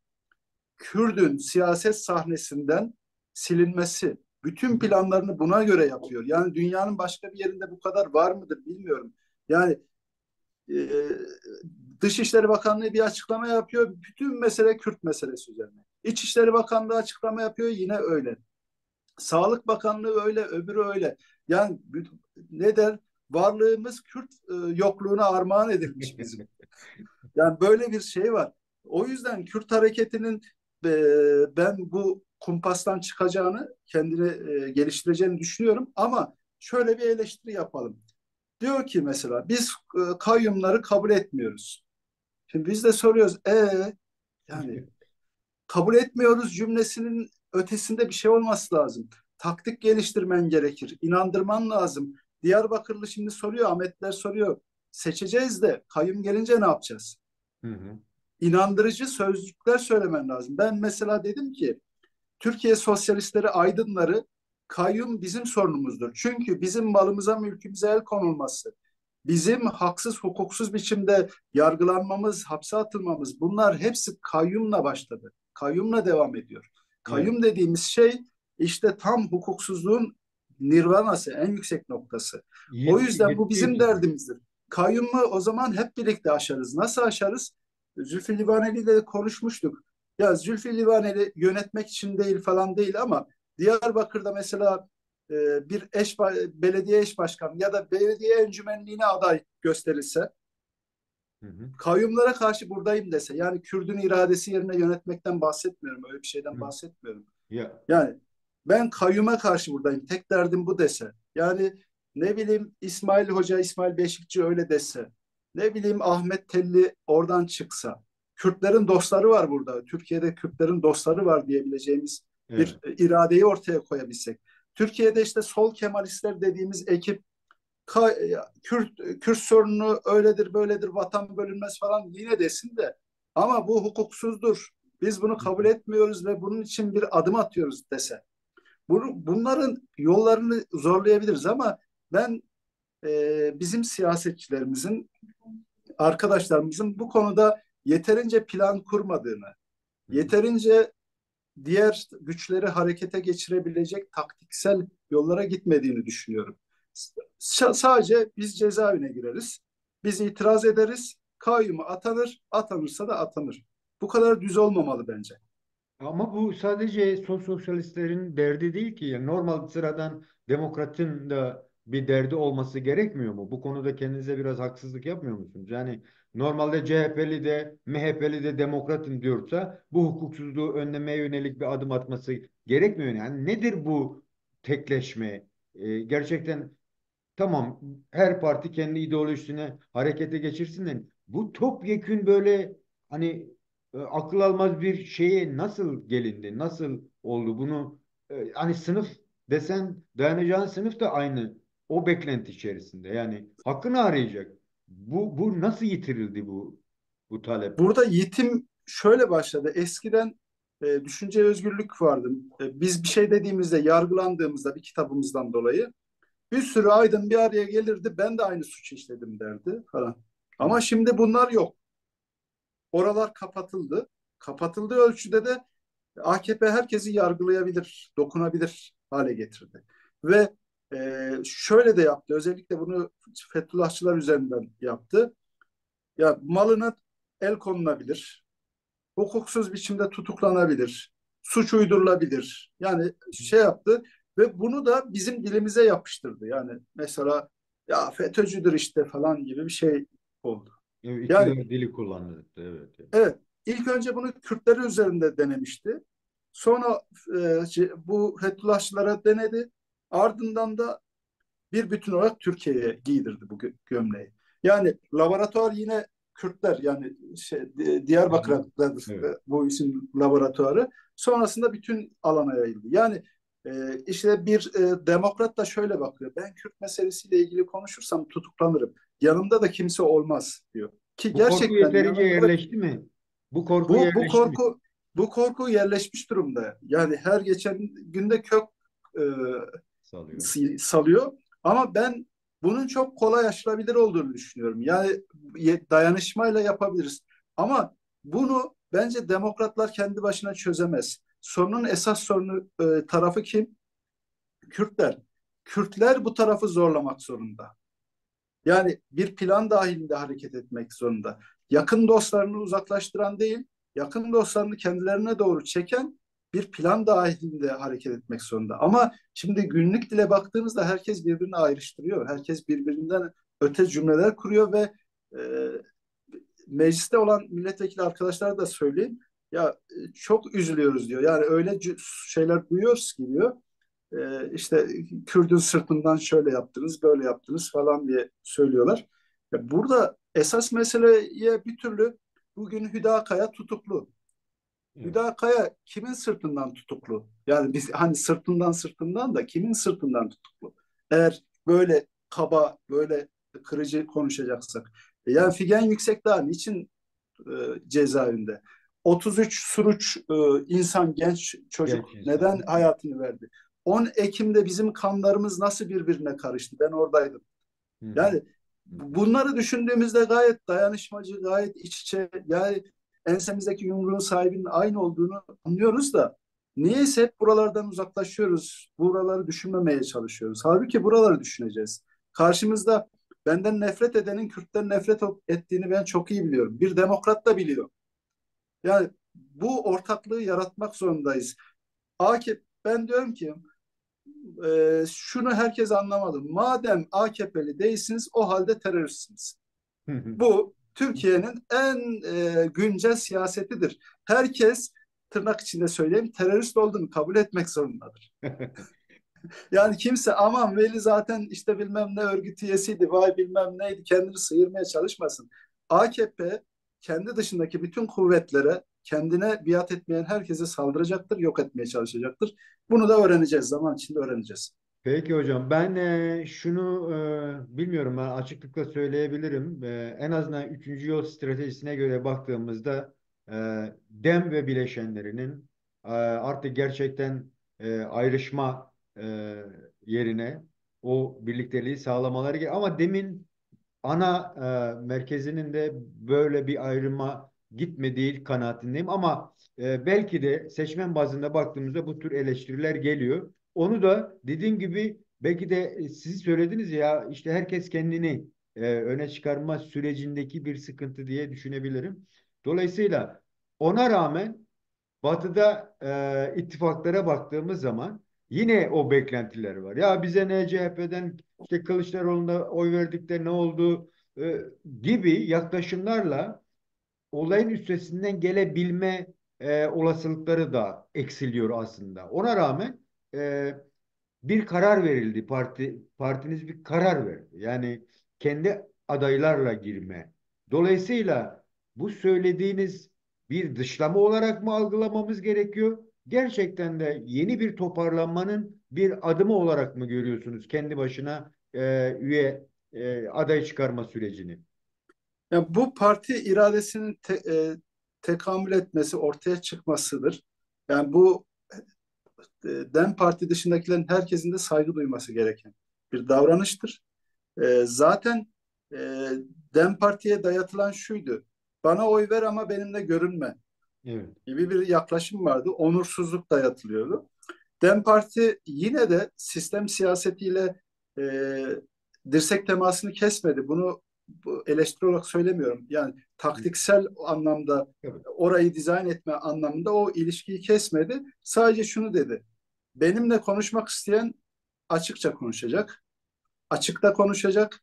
Kürdün siyaset sahnesinden silinmesi. Bütün planlarını buna göre yapıyor. Yani dünyanın başka bir yerinde bu kadar var mıdır bilmiyorum. Yani e, Dışişleri Bakanlığı bir açıklama yapıyor. Bütün mesele Kürt meselesi üzerine. İçişleri Bakanlığı açıklama yapıyor, yine öyle. Sağlık Bakanlığı öyle, öbürü öyle. Yani ne der? Varlığımız Kürt yokluğuna armağan edilmiş bizim. Yani böyle bir şey var. O yüzden Kürt hareketinin ben bu kumpastan çıkacağını, kendini geliştireceğini düşünüyorum. Ama şöyle bir eleştiri yapalım. Diyor ki mesela biz kayyumları kabul etmiyoruz. Şimdi biz de soruyoruz. Yani kabul etmiyoruz cümlesinin ötesinde bir şey olması lazım. Taktik geliştirmen gerekir. İnandırman lazım. Diyarbakırlı şimdi soruyor, Ahmetler soruyor. Seçeceğiz de kayyum gelince ne yapacağız? Hı hı. İnandırıcı sözcükler söylemen lazım. Ben mesela dedim ki Türkiye Sosyalistleri, aydınları, kayyum bizim sorunumuzdur. Çünkü bizim malımıza, mülkümüze el konulması, bizim haksız, hukuksuz biçimde yargılanmamız, hapse atılmamız, bunlar hepsi kayyumla başladı. Kayyumla devam ediyor. Evet. Kayyum dediğimiz şey işte tam hukuksuzluğun nirvanası, en yüksek noktası. O yüzden bu Yetki bizim eksikliği. derdimizdir. Kayyumu o zaman hep birlikte aşarız. Nasıl aşarız? Zülfü Livaneli ile de konuşmuştuk. Ya Zülfü Livaneli yönetmek için değil falan değil, ama Diyarbakır'da mesela bir belediye eş başkanı ya da belediye encümenliğine aday gösterilse, Hı hı. kayyumlara karşı buradayım dese, yani Kürdün iradesi yerine yönetmekten bahsetmiyorum, öyle bir şeyden Hı. bahsetmiyorum. Ya Yani ben kayyuma karşı buradayım, tek derdim bu dese, yani ne bileyim İsmail Hoca, İsmail Beşikçi öyle dese, ne bileyim Ahmet Telli oradan çıksa, Kürtlerin dostları var burada, Türkiye'de Kürtlerin dostları var diyebileceğimiz bir evet. iradeyi ortaya koyabilsek. Türkiye'de işte sol Kemalistler dediğimiz ekip Kürt sorunu öyledir böyledir, vatan bölünmez falan yine desin de, ama bu hukuksuzdur, biz bunu Hı kabul hı. etmiyoruz ve bunun için bir adım atıyoruz dese. Bunların yollarını zorlayabiliriz, ama ben bizim siyasetçilerimizin, arkadaşlarımızın bu konuda yeterince plan kurmadığını, Hı hı. yeterince diğer güçleri harekete geçirebilecek taktiksel yollara gitmediğini düşünüyorum. Sadece biz cezaevine gireriz, biz itiraz ederiz, kayyumu atanır, atanırsa da atanır. Bu kadar düz olmamalı bence. Ama bu sadece sol sosyalistlerin derdi değil ki. Yani normal sıradan demokratın da bir derdi olması gerekmiyor mu? Bu konuda kendinize biraz haksızlık yapmıyor musunuz? Yani normalde CHP'li de MHP'li de demokratım diyorsa bu hukuksuzluğu önlemeye yönelik bir adım atması gerekmiyor. Yani nedir bu tekleşme? Gerçekten tamam, her parti kendi ideolojisine harekete geçirsin de bu topyekün böyle hani akıl almaz bir şeye nasıl gelindi? Nasıl oldu? Bunu hani sınıf desen dayanacağın sınıf da aynı o beklenti içerisinde. Yani hakkını arayacak. Bu nasıl yitirildi bu talep? Burada yetim şöyle başladı. Eskiden düşünce özgürlük vardı. Biz bir şey dediğimizde, yargılandığımızda bir kitabımızdan dolayı bir sürü aydın bir araya gelirdi. Ben de aynı suçu işledim derdi falan. Hı. Ama şimdi bunlar yok. Oralar kapatıldı. Kapatıldığı ölçüde de AKP herkesi yargılayabilir, dokunabilir hale getirdi. Ve şöyle de yaptı. Özellikle bunu Fethullahçılar üzerinden yaptı. Ya malına el konulabilir, hukuksuz biçimde tutuklanabilir, suç uydurulabilir. Yani şey yaptı ve bunu da bizim dilimize yapıştırdı. Yani mesela ya FETÖ'cüdür işte falan gibi bir şey oldu. Yani İktidar dili kullanıldı. Evet. Evet. evet, ilk önce bunu Kürtleri üzerinde denemişti. Sonra bu Fethullahçılara denedi. Ardından da bir bütün olarak Türkiye'ye giydirdi bu gömleği. Yani laboratuvar yine Kürtler, yani Hı Diyarbakır hı. Kürtlerdir Evet. bu işin laboratuvarı. Sonrasında bütün alana yayıldı. Yani işte bir demokrat da şöyle bakıyor. Ben Kürt meselesiyle ilgili konuşursam tutuklanırım. Yanımda da kimse olmaz diyor. Ki Bu korku gerçekten yeterince yanında da yerleşti mi? Bu korku bu yerleşti mi? korku bu korku yerleşmiş durumda. Yani her geçen günde kök e, Salıyor. salıyor. Ama ben bunun çok kolay aşılabilir olduğunu düşünüyorum. Yani dayanışmayla yapabiliriz. Ama bunu bence demokratlar kendi başına çözemez. Sorunun esas sorunu tarafı kim? Kürtler. Kürtler bu tarafı zorlamak zorunda. Yani bir plan dahilinde hareket etmek zorunda. Yakın dostlarını uzaklaştıran değil, yakın dostlarını kendilerine doğru çeken bir plan dahilinde hareket etmek zorunda. Ama şimdi günlük dile baktığımızda herkes birbirini ayrıştırıyor. Herkes birbirinden öte cümleler kuruyor ve e, mecliste olan milletvekili arkadaşlar da söyleyeyim. Ya çok üzülüyoruz diyor. Yani öyle şeyler duyuyoruz ki diyor. İşte Kürdün sırtından şöyle yaptınız, böyle yaptınız falan diye söylüyorlar. Burada esas meseleye bir türlü bugün Hüdakaya tutuklu. Evet. Hüdakaya kimin sırtından tutuklu? Yani biz hani sırtından da kimin sırtından tutuklu? Eğer böyle kaba, böyle kırıcı konuşacaksak. Yani Figen Yüksekdağ niçin cezaevinde? 33 Suruç insan, genç Genç çocuk insan. neden hayatını verdi? 10 Ekim'de bizim kanlarımız nasıl birbirine karıştı? Ben oradaydım. Hı hı. Yani Hı hı. bunları düşündüğümüzde gayet dayanışmacı, gayet iç içe, yani ensemizdeki yumruğun sahibinin aynı olduğunu anlıyoruz da niyeyse hep buralardan uzaklaşıyoruz. Buraları düşünmemeye çalışıyoruz. Halbuki buraları düşüneceğiz. Karşımızda benden nefret edenin Kürt'ten nefret ettiğini ben çok iyi biliyorum. Bir demokrat da biliyor. Yani bu ortaklığı yaratmak zorundayız. AKP, ben diyorum ki şunu herkes anlamadı. Madem AKP'li değilsiniz, o halde teröristsiniz. Hı hı. Bu Türkiye'nin en güncel siyasetidir. Herkes, tırnak içinde söyleyeyim, terörist olduğunu kabul etmek zorundadır. Yani kimse aman Veli zaten işte bilmem ne örgüt üyesiydi, vay bilmem neydi, kendini sıyırmaya çalışmasın. AKP kendi dışındaki bütün kuvvetlere, kendine biat etmeyen herkese saldıracaktır, yok etmeye çalışacaktır. Bunu da öğreneceğiz, zaman içinde öğreneceğiz. Peki hocam ben şunu bilmiyorum ben açıklıkla söyleyebilirim. En azından üçüncü yol stratejisine göre baktığımızda DEM ve bileşenlerinin artık gerçekten ayrışma yerine o birlikteliği sağlamaları gerekiyor. Ama demin ana merkezinin de böyle bir ayrıma gitmediği kanaatindeyim ama belki de seçmen bazında baktığımızda bu tür eleştiriler geliyor. Onu da dediğim gibi belki de siz söylediniz ya işte herkes kendini öne çıkarma sürecindeki bir sıkıntı diye düşünebilirim. Dolayısıyla ona rağmen Batı'da ittifaklara baktığımız zaman yine o beklentiler var. Ya bize ne CHP'den işte Kılıçdaroğlu'na oy verdik de ne oldu gibi yaklaşımlarla olayın üstesinden gelebilme olasılıkları da eksiliyor aslında. Ona rağmen e, bir karar verildi. Partiniz bir karar verdi. Yani kendi adaylarla girme. Dolayısıyla bu söylediğiniz bir dışlama olarak mı algılamamız gerekiyor? Gerçekten de yeni bir toparlanmanın bir adımı olarak mı görüyorsunuz kendi başına üye aday çıkarma sürecini? Yani bu parti iradesinin tekamül etmesi, ortaya çıkmasıdır. Yani bu DEM Parti dışındakilerin herkesin de saygı duyması gereken bir davranıştır. Zaten e, DEM Parti'ye dayatılan şuydu. Bana oy ver ama benimle görünme Evet. gibi bir yaklaşım vardı. Onursuzluk dayatılıyordu. DEM Parti yine de sistem siyasetiyle e, dirsek temasını kesmedi. Bunu eleştiri olarak söylemiyorum. Yani taktiksel anlamda Evet. orayı dizayn etme anlamında o ilişkiyi kesmedi. Sadece şunu dedi. Benimle konuşmak isteyen açıkça konuşacak, açıkta konuşacak.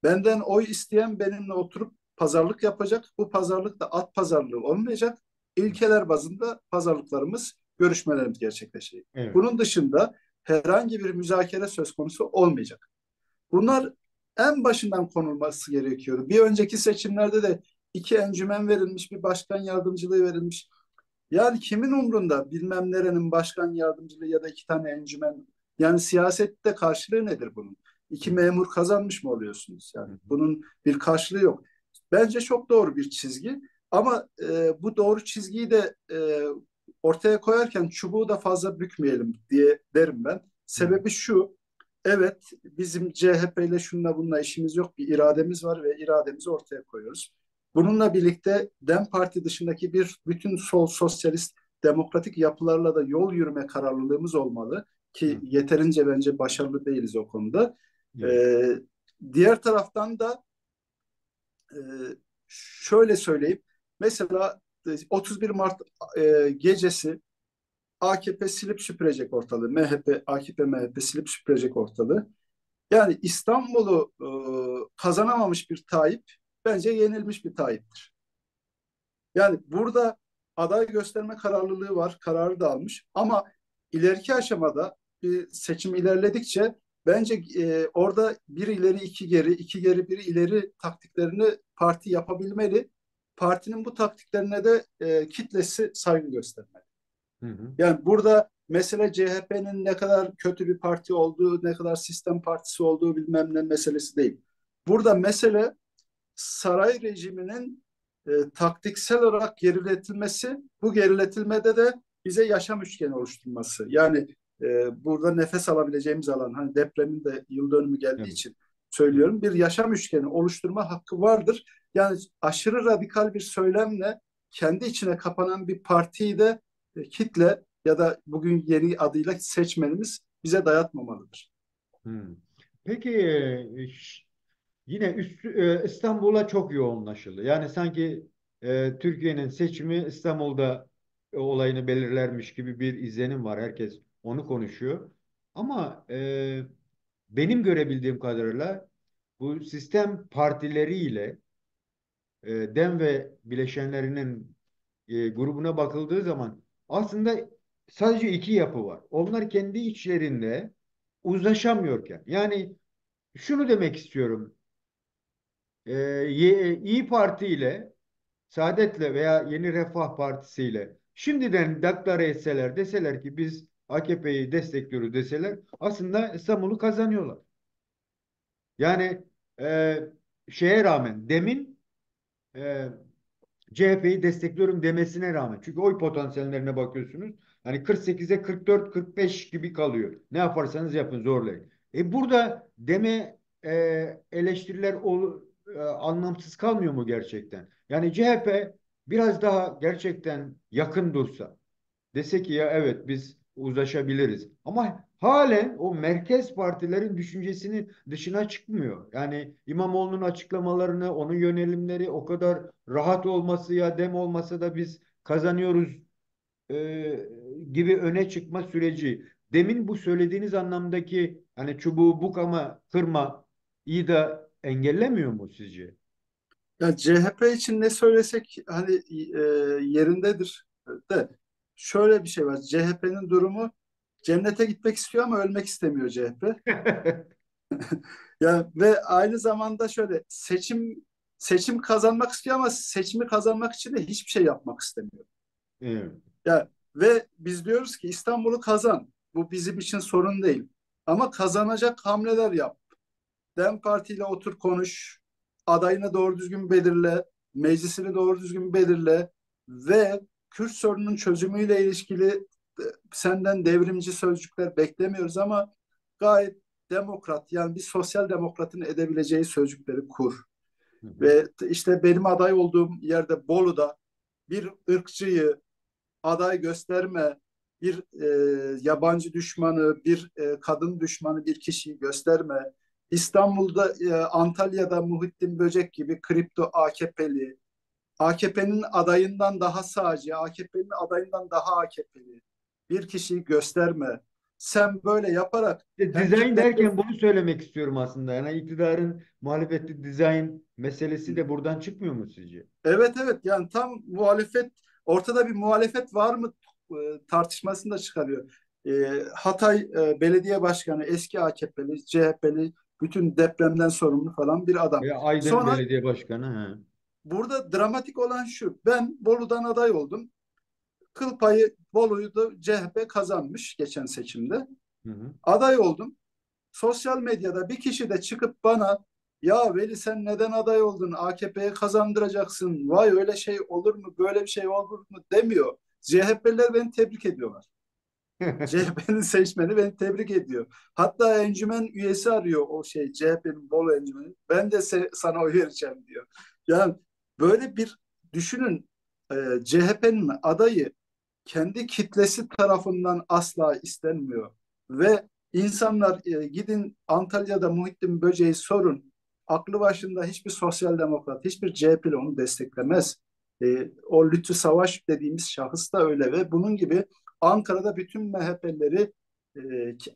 Benden oy isteyen benimle oturup pazarlık yapacak. Bu pazarlık da at pazarlığı olmayacak. İlkeler bazında pazarlıklarımız, görüşmelerimiz gerçekleşecek. Evet. Bunun dışında herhangi bir müzakere söz konusu olmayacak. Bunlar en başından konulması gerekiyordu. Bir önceki seçimlerde de iki encümen verilmiş, bir başkan yardımcılığı verilmiş. Yani kimin umrunda bilmem nerenin başkan yardımcılığı ya da iki tane encümen? Yani siyasette karşılığı nedir bunun? Hı İki memur kazanmış mı oluyorsunuz? Yani hı. bunun bir karşılığı yok. Bence çok doğru bir çizgi. Ama bu doğru çizgiyi de ortaya koyarken çubuğu da fazla bükmeyelim diye derim ben. Hı Sebebi şu: evet, bizim CHP ile şununla bununla işimiz yok, bir irademiz var ve irademizi ortaya koyuyoruz. Bununla birlikte DEM Parti dışındaki bütün sol, sosyalist, demokratik yapılarla da yol yürüme kararlılığımız olmalı ki hı. yeterince bence başarılı değiliz o konuda. Evet. Ee, Diğer taraftan da e, şöyle söyleyeyim. Mesela 31 Mart gecesi AKP silip süpürecek ortalığı. MHP, AKP, MHP silip süpürecek ortalığı. Yani İstanbul'u kazanamamış bir Tayyip bence yenilmiş bir Tayyip'tir. Yani burada aday gösterme kararlılığı var, kararı da almış. Ama ileriki aşamada bir seçim ilerledikçe bence orada bir ileri iki geri, iki geri bir ileri taktiklerini parti yapabilmeli. Partinin bu taktiklerine de kitlesi saygı göstermeli. Hı hı. Yani burada mesele CHP'nin ne kadar kötü bir parti olduğu, ne kadar sistem partisi olduğu bilmem ne meselesi değil. Burada mesele saray rejiminin taktiksel olarak geriletilmesi, bu geriletilmede de bize yaşam üçgeni oluşturması. Yani burada nefes alabileceğimiz alan, hani depremin de yıl dönümü geldiği Evet. için Evet. söylüyorum, bir yaşam üçgeni oluşturma hakkı vardır. Yani aşırı radikal bir söylemle kendi içine kapanan bir partiyi de kitle ya da bugün yeni adıyla seçmenimiz bize dayatmamalıdır. Hı. Peki yine İstanbul'a çok yoğunlaşıldı. Yani sanki Türkiye'nin seçimi İstanbul'da olayını belirlermiş gibi bir izlenim var. Herkes onu konuşuyor. Ama benim görebildiğim kadarıyla bu sistem partileriyle DEM ve bileşenlerinin grubuna bakıldığı zaman aslında sadece iki yapı var. Onlar kendi içlerinde uzlaşamıyorken. Yani şunu demek istiyorum. İyi Parti ile Saadet'le veya Yeni Refah Partisi ile şimdiden deklare etseler deseler ki biz AKP'yi destekliyoruz deseler aslında İstanbul'u kazanıyorlar. Yani e, şeye rağmen demin CHP'yi destekliyorum demesine rağmen. Çünkü oy potansiyellerine bakıyorsunuz. Hani 48'e 44, 45 gibi kalıyor. Ne yaparsanız yapın zorlayın. Burada eleştiriler anlamsız kalmıyor mu gerçekten? Yani CHP biraz daha gerçekten yakın dursa. Dese ki ya evet biz uzlaşabiliriz. Ama halen o merkez partilerin düşüncesinin dışına çıkmıyor. Yani İmamoğlu'nun açıklamalarını, onun yönelimleri o kadar rahat olması ya dem olmasa da biz kazanıyoruz gibi öne çıkma süreci. Demin bu söylediğiniz anlamdaki hani çubuğu buk ama kırma iyi da engellemiyor mu sizce? Ya CHP için ne söylesek hani yerindedir de şöyle bir şey var. CHP'nin durumu, cennete gitmek istiyor ama ölmek istemiyor CHP. Ya ve aynı zamanda şöyle seçim kazanmak istiyor ama seçimi kazanmak için de hiçbir şey yapmak istemiyor. Evet. Ya ve biz diyoruz ki İstanbul'u kazan. Bu bizim için sorun değil. Ama kazanacak hamleler yap. DEM Parti ile otur konuş. Adayını doğru düzgün belirle. Meclisini doğru düzgün belirle. Ve Kürt sorununun çözümüyle ilişkili senden devrimci sözcükler beklemiyoruz ama gayet demokrat, yani bir sosyal demokratın edebileceği sözcükleri kur. Hı hı. Ve işte benim aday olduğum yerde Bolu'da bir ırkçıyı aday gösterme, bir yabancı düşmanı, bir kadın düşmanı bir kişiyi gösterme. İstanbul'da, Antalya'da Muhittin Böcek gibi kripto AKP'li, AKP'nin adayından daha sağcı, AKP'nin adayından daha AKP'li bir kişiyi gösterme. Sen böyle yaparak hem Dizayn kitle. derken bunu söylemek istiyorum aslında. Yani iktidarın muhalefeti dizayn meselesi de buradan çıkmıyor mu sizce? Evet, evet, yani tam muhalefet, ortada bir muhalefet var mı tartışmasını da çıkarıyor. Hatay Belediye Başkanı eski AKP'li, CHP'li, bütün depremden sorumlu falan bir adam. Veya Aydın Sonra Belediye Başkanı. He. burada dramatik olan şu. Ben Bolu'dan aday oldum. Kıl payı Bolu'yu da CHP kazanmış geçen seçimde. Hı hı. Aday oldum. Sosyal medyada bir kişi de çıkıp bana ya Veli sen neden aday oldun? AKP'ye kazandıracaksın. Vay öyle şey olur mu? Böyle bir şey olur mu? Demiyor. CHP'liler beni tebrik ediyorlar. CHP'nin seçmeni beni tebrik ediyor. Hatta encümen üyesi arıyor o şey CHP'nin Bolu encümeni. Ben de sana oy vereceğim diyor. Yani böyle bir düşünün, CHP'nin adayı kendi kitlesi tarafından asla istenmiyor. Ve insanlar gidin Antalya'da Muhittin Böceği sorun. Aklı başında hiçbir sosyal demokrat, hiçbir CHP'li onu desteklemez. O Lütfü Savaş dediğimiz şahıs da öyle ve bunun gibi Ankara'da bütün MHP'lileri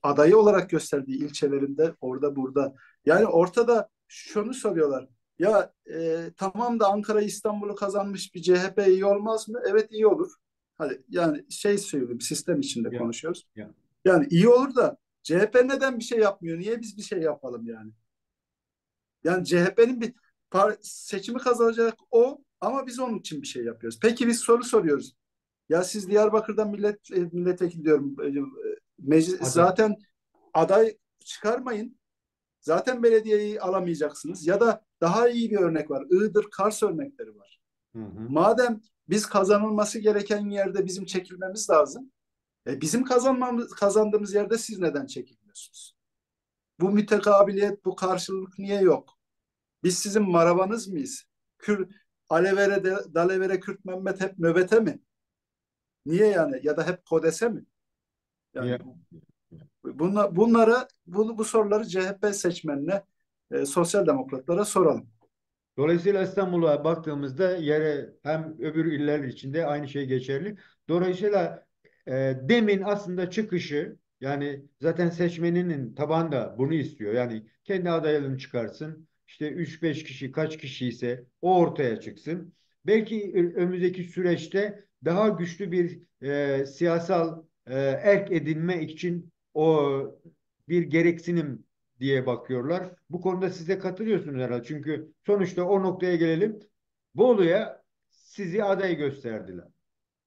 adayı olarak gösterdiği ilçelerinde orada burada. Yani ortada şunu soruyorlar. Ya tamam da Ankara İstanbul'u kazanmış bir CHP iyi olmaz mı? Evet iyi olur. Hadi yani şey söyleyeyim sistem içinde Ya, konuşuyoruz. ya. Yani iyi olur da CHP neden bir şey yapmıyor? Niye biz bir şey yapalım yani? Yani CHP'nin bir seçimi kazanacak o ama biz onun için bir şey yapıyoruz. Peki biz soru soruyoruz. Ya siz Diyarbakır'dan milletvekili diyorum. Meclis, Aday. zaten aday çıkarmayın. Zaten belediyeyi alamayacaksınız. Ya da daha iyi bir örnek var. Iğdır, Kars örnekleri var. Hı hı. Madem biz kazanılması gereken yerde bizim çekilmemiz lazım. Bizim kazandığımız yerde siz neden çekilmiyorsunuz? Bu mütekabiliyet, bu karşılık niye yok? Biz sizin maravanız mıyız? Alevere, Dalevere, Kürt Mehmet hep nöbete mi? Niye yani? Ya da hep Kodes'e mi? Ya. Yani bu soruları CHP seçmenine, sosyal demokratlara soralım. Dolayısıyla İstanbul'a baktığımızda yere hem öbür iller içinde aynı şey geçerli. Dolayısıyla demin aslında çıkışı yani zaten seçmeninin taban da bunu istiyor. Yani kendi adaylığını çıkarsın. İşte üç beş kişi kaç kişi ise o ortaya çıksın. Belki önümüzdeki süreçte daha güçlü bir siyasal erk edinme için o bir gereksinim diye bakıyorlar. Bu konuda size katılıyorsunuz herhalde. Çünkü sonuçta o noktaya gelelim. Bolu'ya sizi aday gösterdiler.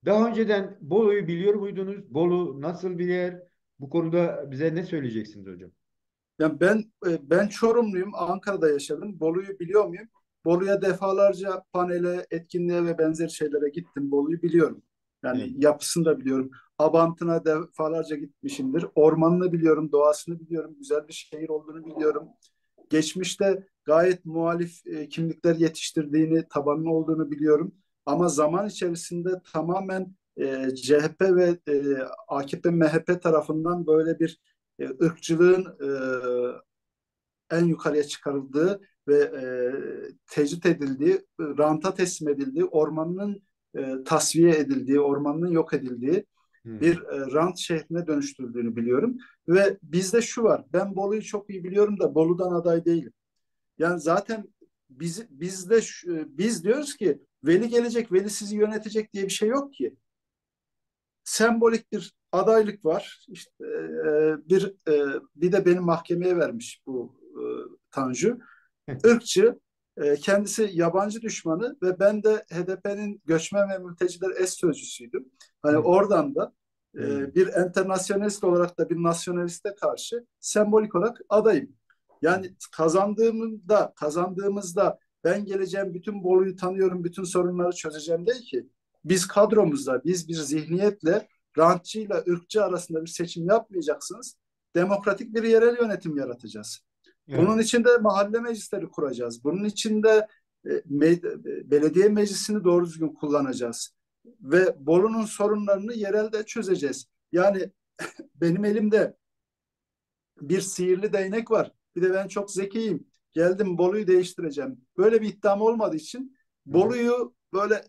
Daha önceden Bolu'yu biliyor muydunuz? Bolu nasıl bir yer? Bu konuda bize ne söyleyeceksiniz hocam? Yani ben Çorumluyum, Ankara'da yaşadım. Bolu'yu biliyor muyum? Bolu'ya defalarca panele, etkinliğe ve benzer şeylere gittim. Bolu'yu biliyorum. Yani Evet. yapısını da biliyorum. Abant'ına defalarca gitmişimdir. Ormanını biliyorum, doğasını biliyorum. Güzel bir şehir olduğunu biliyorum. Geçmişte gayet muhalif kimlikler yetiştirdiğini, tabanlı olduğunu biliyorum. Ama zaman içerisinde tamamen CHP ve AKP, MHP tarafından böyle bir ırkçılığın en yukarıya çıkarıldığı ve tecrit edildiği, ranta teslim edildiği, ormanının tasfiye edildiği, ormanının yok edildiği Hı bir hı. rant şehrine dönüştürüldüğünü biliyorum. Ve bizde şu var, ben Bolu'yu çok iyi biliyorum da Bolu'dan aday değilim. Yani zaten biz diyoruz ki Veli gelecek, Veli sizi yönetecek diye bir şey yok ki. Sembolik bir adaylık var. İşte bir de beni mahkemeye vermiş bu Tanju. Irkçı, kendisi yabancı düşmanı ve ben de HDP'nin göçmen ve mülteciler eş sözcüsüydüm. Hani Hı oradan da hı. bir enternasyonalist olarak da bir nasyonaliste karşı sembolik olarak adayım. Yani kazandığımızda ben geleceğim, bütün Bolu'yu tanıyorum, bütün sorunları çözeceğim değil ki. Biz kadromuzda, biz bir zihniyetle rantçıyla ırkçı arasında bir seçim yapmayacaksınız. Demokratik bir yerel yönetim yaratacağız. Bunun Evet. için de mahalle meclisleri kuracağız. Bunun için de belediye meclisini doğru düzgün kullanacağız. Ve Bolu'nun sorunlarını yerelde çözeceğiz. Yani benim elimde bir sihirli değnek var. Bir de ben çok zekiyim. Geldim Bolu'yu değiştireceğim. Böyle bir iddiam olmadığı için Hı hı. Bolu'yu böyle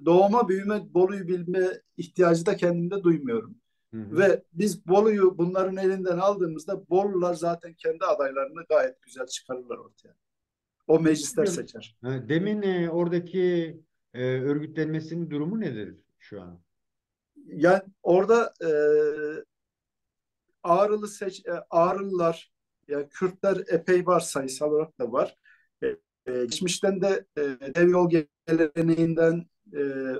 doğma büyüme Bolu'yu bilme ihtiyacı da kendimde duymuyorum. Hı hı. Ve biz Bolu'yu bunların elinden aldığımızda Bolular zaten kendi adaylarını gayet güzel çıkarırlar ortaya. O Peki meclisler hocam, seçer. demin oradaki örgütlenmesinin durumu nedir şu an? Yani orada Ağrılılar, yani Kürtler epey var, sayısal olarak da var. Geçmişten de dev yol geleneğinden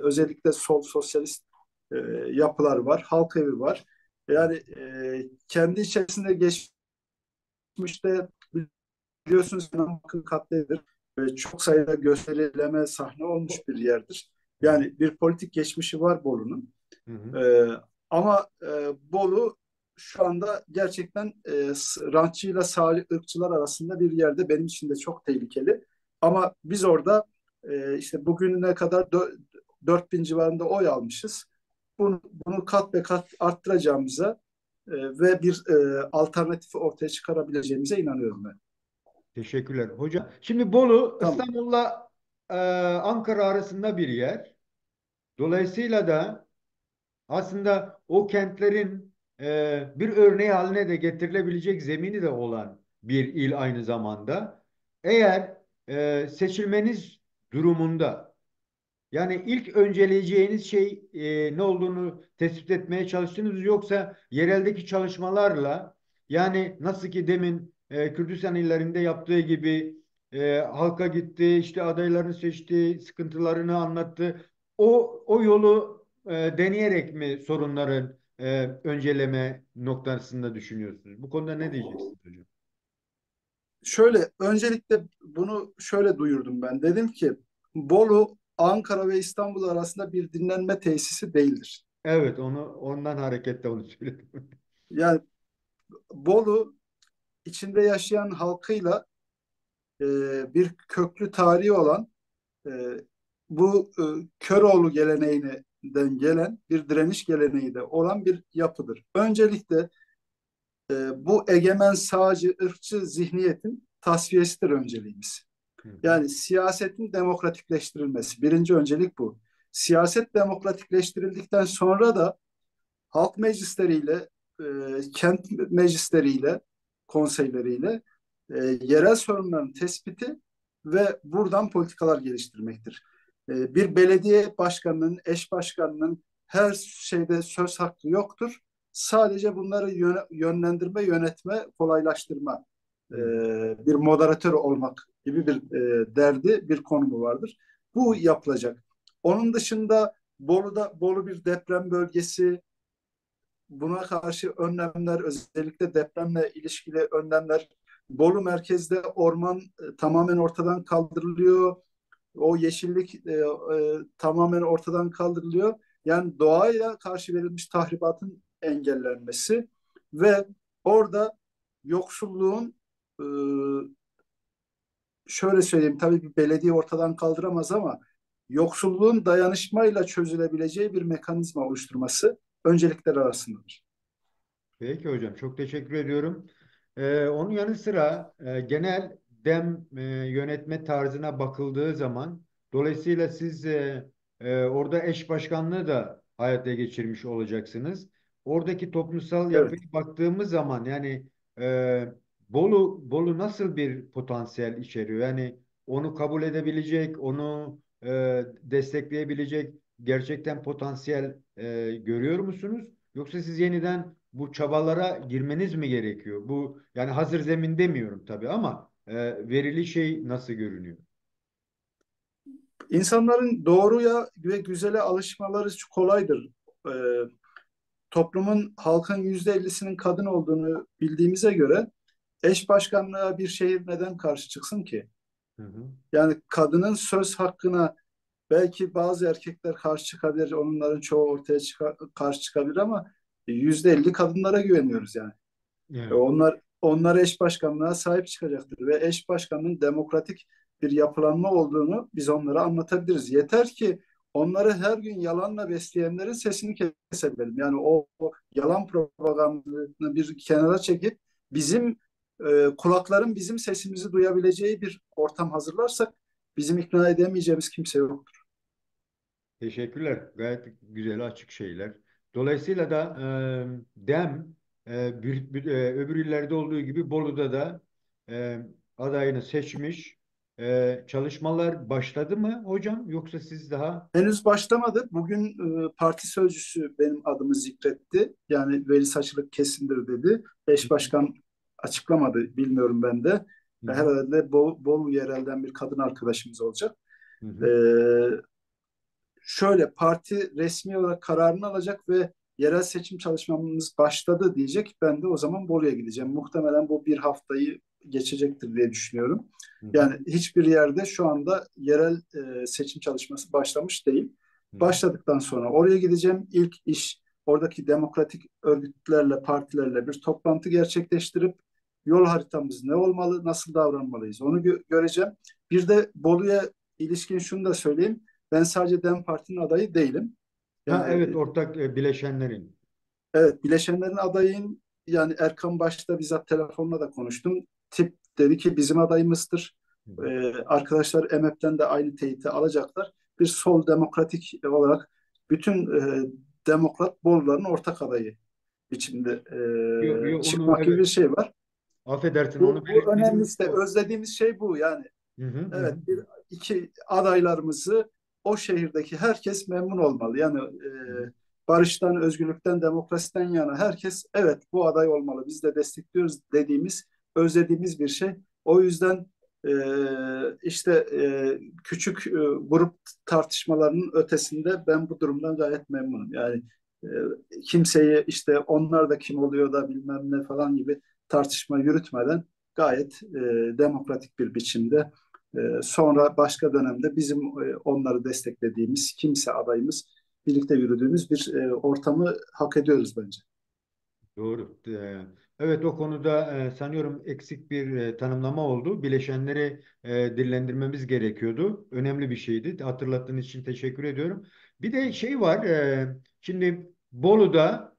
özellikle sol sosyalist e, yapılar var. Halk evi var. Yani kendi içerisinde geçmişte biliyorsunuz Hakkı katlidir. Çok sayıda gösterileme sahne olmuş bir yerdir. Hı hı. Yani bir politik geçmişi var Bolu'nun. Hı hı. Ee, ama Bolu şu anda gerçekten rantçıyla sağ ırkçılar arasında bir yerde benim için de çok tehlikeli. Ama biz orada işte bugüne kadar 4.000 civarında oy almışız. Bunu kat be kat arttıracağımıza ve bir alternatifi ortaya çıkarabileceğimize inanıyorum ben. Teşekkürler. Hocam, şimdi Bolu Tamam. İstanbul'la Ankara arasında bir yer. Dolayısıyla da aslında o kentlerin bir örneği haline de getirilebilecek zemini de olan bir il aynı zamanda. Eğer seçilmeniz durumunda yani ilk önceleyeceğiniz şey ne olduğunu tespit etmeye çalıştınız yoksa yereldeki çalışmalarla yani nasıl ki demin Kürdistan illerinde yaptığı gibi halka gitti, işte adaylarını seçti, sıkıntılarını anlattı. O yolu deneyerek mi sorunların önceleme noktasında düşünüyorsunuz? Bu konuda ne diyeceksiniz hocam? Şöyle öncelikle bunu şöyle duyurdum ben. Dedim ki Bolu, Ankara ve İstanbul arasında bir dinlenme tesisi değildir. Evet, ondan hareketle onu söyledim. Yani Bolu içinde yaşayan halkıyla e, bir köklü tarihi olan e, bu Köroğlu geleneğinden gelen bir direniş geleneği de olan bir yapıdır. Öncelikle bu egemen sağcı, ırkçı zihniyetin tasfiyesidir önceliğimiz. Hı hı. Yani siyasetin demokratikleştirilmesi. Birinci öncelik bu. Siyaset demokratikleştirildikten sonra da halk meclisleriyle, e, kent meclisleriyle, konseyleriyle yerel sorunların tespiti ve buradan politikalar geliştirmektir. Bir belediye başkanının, eş başkanının her şeyde söz hakkı yoktur. Sadece bunları yönlendirme, yönetme, kolaylaştırma, Hı hı. bir moderatör olmak gibi bir derdi, bir konumu vardır. Bu yapılacak. Onun dışında Bolu bir deprem bölgesi, buna karşı önlemler, özellikle depremle ilişkili önlemler. Bolu merkezde orman tamamen ortadan kaldırılıyor. O yeşillik tamamen ortadan kaldırılıyor. Yani doğaya karşı verilmiş tahribatın engellenmesi ve orada yoksulluğun e, şöyle söyleyeyim, tabii bir belediye ortadan kaldıramaz ama yoksulluğun dayanışmayla çözülebileceği bir mekanizma oluşturması öncelikler arasındadır. Peki hocam, çok teşekkür ediyorum. Onun yanı sıra genel dem yönetme tarzına bakıldığı zaman dolayısıyla siz orada eş başkanlığı da hayata geçirmiş olacaksınız. Oradaki toplumsal Evet. yapıya baktığımız zaman yani e, Bolu nasıl bir potansiyel içeriyor? Yani onu kabul edebilecek, onu destekleyebilecek gerçekten potansiyel görüyor musunuz? Yoksa siz yeniden bu çabalara girmeniz mi gerekiyor? Bu yani hazır zemin demiyorum tabii ama verili şey nasıl görünüyor? İnsanların doğruya ve güzele alışmaları kolaydır. Ee, toplumun, halkın %50'sinin kadın olduğunu bildiğimize göre eş başkanlığa bir şehir neden karşı çıksın ki? Hı hı. Yani kadının söz hakkına belki bazı erkekler karşı çıkabilir, onların çoğu karşı çıkabilir ama %50 kadınlara güveniyoruz yani. Evet. Onlar eş başkanlığa sahip çıkacaktır ve eş başkanlığın demokratik bir yapılanma olduğunu biz onlara anlatabiliriz. Yeter ki onları her gün yalanla besleyenlerin sesini kesebilelim. Yani o yalan propagandasını bir kenara çekip bizim kulakların bizim sesimizi duyabileceği bir ortam hazırlarsak bizim ikna edemeyeceğimiz kimse yok. Teşekkürler. Gayet güzel, açık şeyler. Dolayısıyla da DEM öbür illerde olduğu gibi Bolu'da da e, adayını seçmiş. Çalışmalar başladı mı hocam? Yoksa siz daha... Henüz başlamadı. Bugün parti sözcüsü benim adımı zikretti. Yani veri saçılık kesindir dedi. Eş başkan açıklamadı, bilmiyorum ben de. Hı hı. Herhalde Bolu yerelden bir kadın arkadaşımız olacak. Hı E, hı. Şöyle parti resmi olarak kararını alacak ve yerel seçim çalışmamız başladı diyecek. Ben de o zaman Bolu'ya gideceğim. Muhtemelen bu bir haftayı geçecektir diye düşünüyorum. Hı hı. Yani hiçbir yerde şu anda yerel seçim çalışması başlamış değil. Hı hı. Başladıktan sonra oraya gideceğim. İlk iş oradaki demokratik örgütlerle, partilerle bir toplantı gerçekleştirip yol haritamız ne olmalı, nasıl davranmalıyız onu göreceğim. Bir de Bolu'ya ilişkin şunu da söyleyeyim. Ben sadece DEM Parti'nin adayı değilim. Ha, Yani evet, ortak bileşenlerin. evet, bileşenlerin adayıyım. Yani Erkan başta bizzat telefonla da konuştum. Tip dedi ki bizim adayımızdır. Hı hı. Arkadaşlar MHP'den de aynı teyiti alacaklar. Bir sol demokratik olarak bütün demokrat Boluların ortak adayı biçimde Onu, çıkmak gibi bir evet, şey var. affedersin, onu Bu önemli belirtmedim. işte. Özlediğimiz şey bu yani. Hı hı, hı hı. Evet, iki adaylarımızı o şehirdeki herkes memnun olmalı. Yani Hı hı. barıştan, özgürlükten, demokrasiden yana herkes evet bu aday olmalı. Biz de destekliyoruz dediğimiz, özlediğimiz bir şey. O yüzden işte küçük grup tartışmalarının ötesinde ben bu durumdan gayet memnunum. Yani e, kimseyi işte onlar da kim oluyor da bilmem ne falan gibi tartışma yürütmeden gayet demokratik bir biçimde sonra başka dönemde bizim onları desteklediğimiz kimse adayımız birlikte yürüdüğümüz bir ortamı hak ediyoruz bence. Doğru. Evet, o konuda sanıyorum eksik bir tanımlama oldu. Bileşenleri dillendirmemiz gerekiyordu. Önemli bir şeydi. Hatırlattığın için teşekkür ediyorum. Bir de şey var. Şimdi Bolu'da,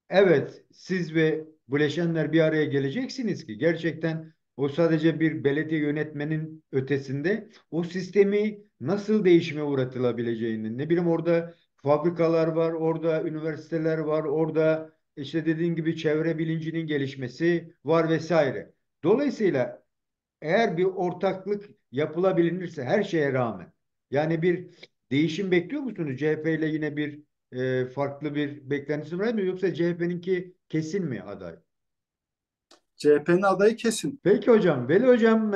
evet, siz ve bileşenler bir araya geleceksiniz ki gerçekten o sadece bir belediye yönetmenin ötesinde o sistemi nasıl değişime uğratılabileceğini, ne bileyim, orada fabrikalar var, orada üniversiteler var, orada işte dediğin gibi çevre bilincinin gelişmesi var vesaire. Dolayısıyla eğer bir ortaklık yapılabilirse her şeye rağmen, yani bir değişim bekliyor musunuz? CHP ile yine bir farklı bir beklentisi var mı, yoksa CHP'ninki kesin mi aday? CHP'nin adayı kesin. Peki hocam, Veli hocam,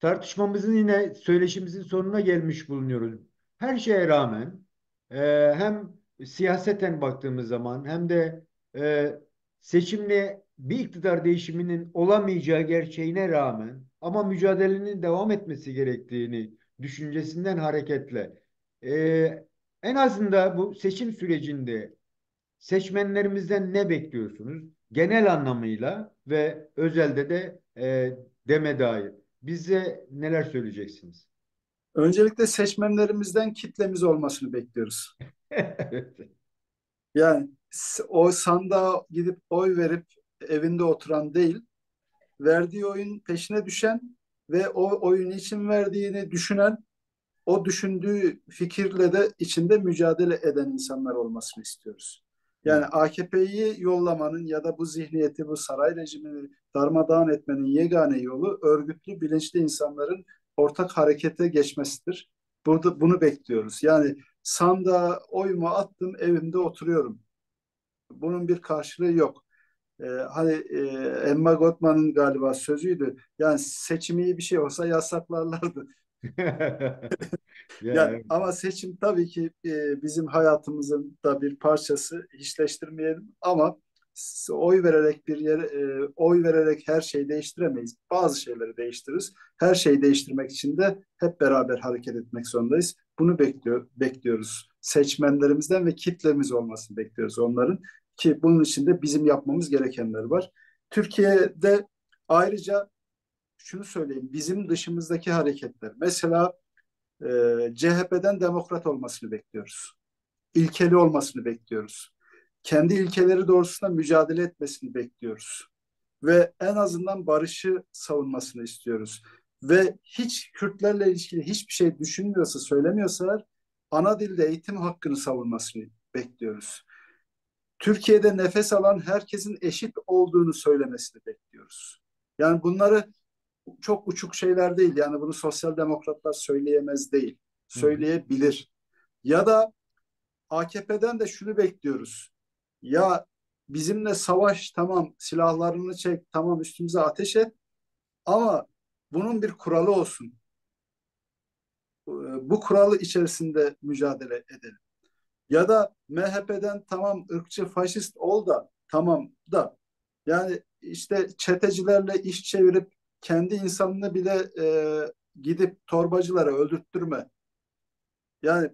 tartışmamızın, yine söyleşimizin sonuna gelmiş bulunuyoruz. Her şeye rağmen e, hem siyaseten baktığımız zaman hem de e, seçimle bir iktidar değişiminin olamayacağı gerçeğine rağmen ama mücadelenin devam etmesi gerektiğini düşüncesinden hareketle en azından bu seçim sürecinde seçmenlerimizden ne bekliyorsunuz? Genel anlamıyla ve özelde de deme dair. Bize neler söyleyeceksiniz? Öncelikle seçmenlerimizden kitlemiz olmasını bekliyoruz. Evet. Yani o sandığa gidip oy verip evinde oturan değil, verdiği oyun peşine düşen ve o oyun için verdiğini düşünen, o düşündüğü fikirle de içinde mücadele eden insanlar olmasını istiyoruz. Yani Evet. AKP'yi yollamanın ya da bu zihniyeti, bu saray rejimini darmadağın etmenin yegane yolu örgütlü, bilinçli insanların ortak harekete geçmesidir. Bunu bekliyoruz. Yani sandığa oyumu attım, evimde oturuyorum. Bunun bir karşılığı yok. Hani Emma Gottman'ın galiba sözüydü. Yani seçim iyi bir şey olsa yasaklarlardı. Ya, Yani evet. ama seçim tabii ki bizim hayatımızın da bir parçası. Hiçleştirmeyelim ama oy vererek her şeyi değiştiremeyiz. Bazı şeyleri değiştiririz. Her şeyi değiştirmek için de hep beraber hareket etmek zorundayız. Bunu bekliyoruz. Seçmenlerimizden ve kitlemiz olmasını bekliyoruz onların ki bunun için de bizim yapmamız gerekenler var. Türkiye'de ayrıca şunu söyleyeyim. Bizim dışımızdaki hareketler. Mesela CHP'den demokrat olmasını bekliyoruz. İlkeli olmasını bekliyoruz. Kendi ilkeleri doğrultusunda mücadele etmesini bekliyoruz. Ve en azından barışı savunmasını istiyoruz. Ve hiç Kürtlerle ilgili hiçbir şey düşünmüyorsa, söylemiyorsa ana dilde eğitim hakkını savunmasını bekliyoruz. Türkiye'de nefes alan herkesin eşit olduğunu söylemesini bekliyoruz. Yani bunları çok uçuk şeyler değil. Yani bunu sosyal demokratlar söyleyemez değil. Hı hı. Söyleyebilir. Ya da AKP'den de şunu bekliyoruz. Ya bizimle savaş tamam, silahlarını çek, tamam üstümüze ateş et Ama bunun bir kuralı olsun. Bu kuralı içerisinde mücadele edelim. Ya da MHP'den tamam ırkçı, faşist ol da tamam da yani işte çetecilerle iş çevirip kendi insanını bile gidip torbacılara öldürttürme. Yani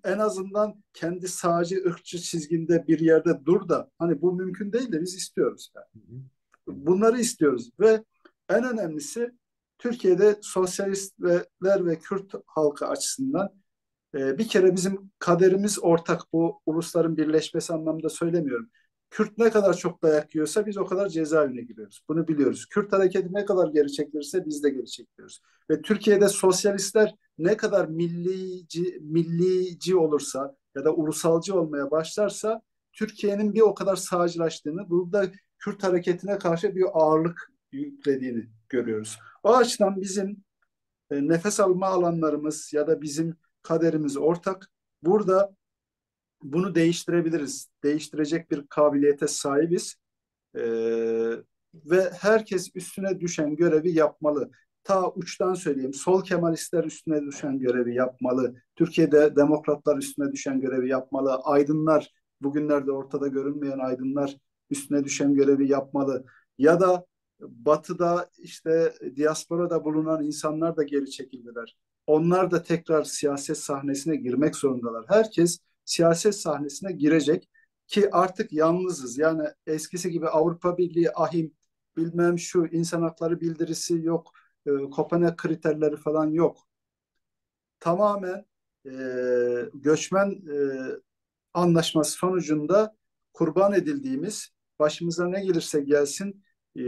en azından kendi sağcı, ırkçı çizginde bir yerde dur da hani bu mümkün değil de biz istiyoruz. Yani. Hı hı. Hı. Bunları istiyoruz ve en önemlisi Türkiye'de sosyalistler ve Kürt halkı açısından bir kere bizim kaderimiz ortak. Bu ulusların birleşmesi anlamında söylemiyorum. Kürt ne kadar çok dayak yiyorsa biz o kadar cezaevine giriyoruz. Bunu biliyoruz. Kürt hareketi ne kadar geri çekilirse biz de geri çekiliyoruz. Ve Türkiye'de sosyalistler ne kadar millici olursa ya da ulusalcı olmaya başlarsa Türkiye'nin bir o kadar sağcılaştığını, burada Kürt hareketine karşı bir ağırlık yüklediğini görüyoruz. O açıdan bizim nefes alma alanlarımız ya da bizim kaderimiz ortak. Burada bunu değiştirebiliriz. Değiştirecek bir kabiliyete sahibiz. E, Ve herkes üstüne düşen görevi yapmalı. Ta uçtan söyleyeyim, sol Kemalistler üstüne düşen görevi yapmalı. Türkiye'de demokratlar üstüne düşen görevi yapmalı. Aydınlar, bugünlerde ortada görünmeyen aydınlar üstüne düşen görevi yapmalı. Ya da batıda işte diasporada bulunan insanlar da geri çekildiler. Onlar da tekrar siyaset sahnesine girmek zorundalar. Herkes siyaset sahnesine girecek ki artık yalnızız. Yani eskisi gibi Avrupa Birliği ahim bilmem şu insan hakları bildirisi yok. Kopenhag kriterleri falan yok. Tamamen e, göçmen anlaşması sonucunda kurban edildiğimiz, başımıza ne gelirse gelsin e,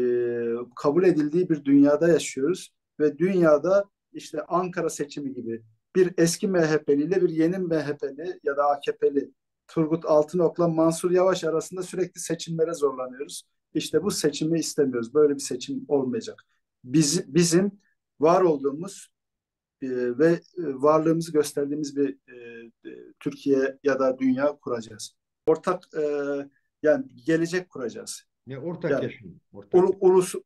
kabul edildiği bir dünyada yaşıyoruz. Ve dünyada işte Ankara seçimi gibi bir eski MHP'li ile bir yeni MHP'li ya da AKP'li Turgut Altınok'la Mansur Yavaş arasında sürekli seçimlere zorlanıyoruz. İşte bu seçimi istemiyoruz. Böyle bir seçim olmayacak. Bizim var olduğumuz ve varlığımızı gösterdiğimiz bir Türkiye ya da dünya kuracağız. Ortak yani gelecek kuracağız. Ne ortak Yani yaşam, ortak.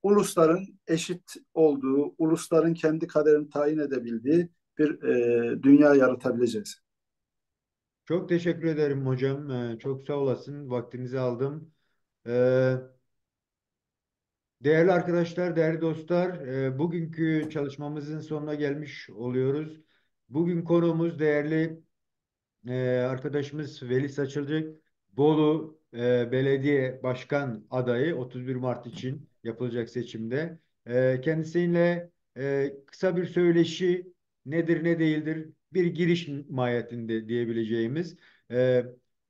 ulusların eşit olduğu, ulusların kendi kaderini tayin edebildiği bir dünya yaratabileceğiz. Çok teşekkür ederim hocam. Çok sağ olasın. Vaktinizi aldım. Ee, Değerli arkadaşlar, değerli dostlar, bugünkü çalışmamızın sonuna gelmiş oluyoruz. Bugün konuğumuz değerli arkadaşımız Veli Saçılcı, Bolu Belediye Başkan adayı 31 Mart için yapılacak seçimde. Kendisiyle kısa bir söyleşi nedir ne değildir bir giriş mahiyetinde diyebileceğimiz. E,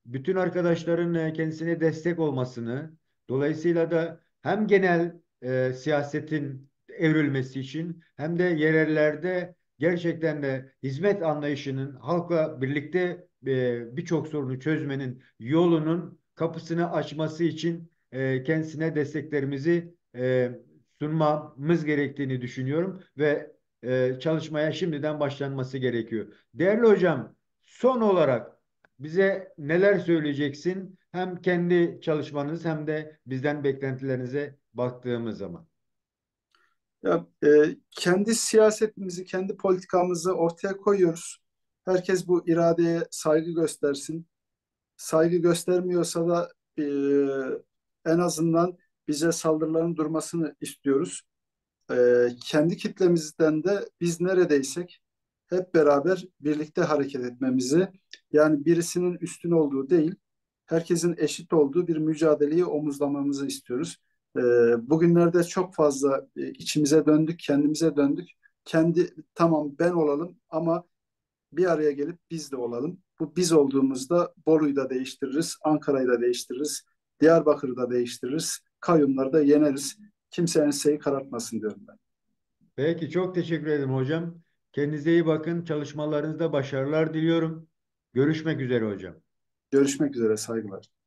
Bütün arkadaşların kendisine destek olmasını, dolayısıyla da hem genel siyasetin evrilmesi için hem de yerellerde gerçekten de hizmet anlayışının halkla birlikte birçok sorunu çözmenin yolunun kapısını açması için kendisine desteklerimizi sunmamız gerektiğini düşünüyorum ve çalışmaya şimdiden başlanması gerekiyor. Değerli hocam, son olarak bize neler söyleyeceksin? Hem kendi çalışmanız hem de bizden beklentilerinize baktığımız zaman. Ya, kendi siyasetimizi, kendi politikamızı ortaya koyuyoruz. Herkes bu iradeye saygı göstersin. Saygı göstermiyorsa da en azından bize saldırıların durmasını istiyoruz. Kendi kitlemizden de biz neredeysek hep beraber birlikte hareket etmemizi, yani birisinin üstün olduğu değil, herkesin eşit olduğu bir mücadeleyi omuzlamamızı istiyoruz. Ee, Bugünlerde çok fazla içimize döndük, kendimize döndük. Tamam ben olalım ama bir araya gelip biz de olalım. Bu biz olduğumuzda Bolu'yu da değiştiririz, Ankara'yı da değiştiririz, Diyarbakır'ı da değiştiririz, kayyumları da yeneriz. Kimse enseyi karartmasın diyorum ben. Peki çok teşekkür ederim hocam. Kendinize iyi bakın. Çalışmalarınızda başarılar diliyorum. Görüşmek üzere hocam. Görüşmek üzere, saygılar.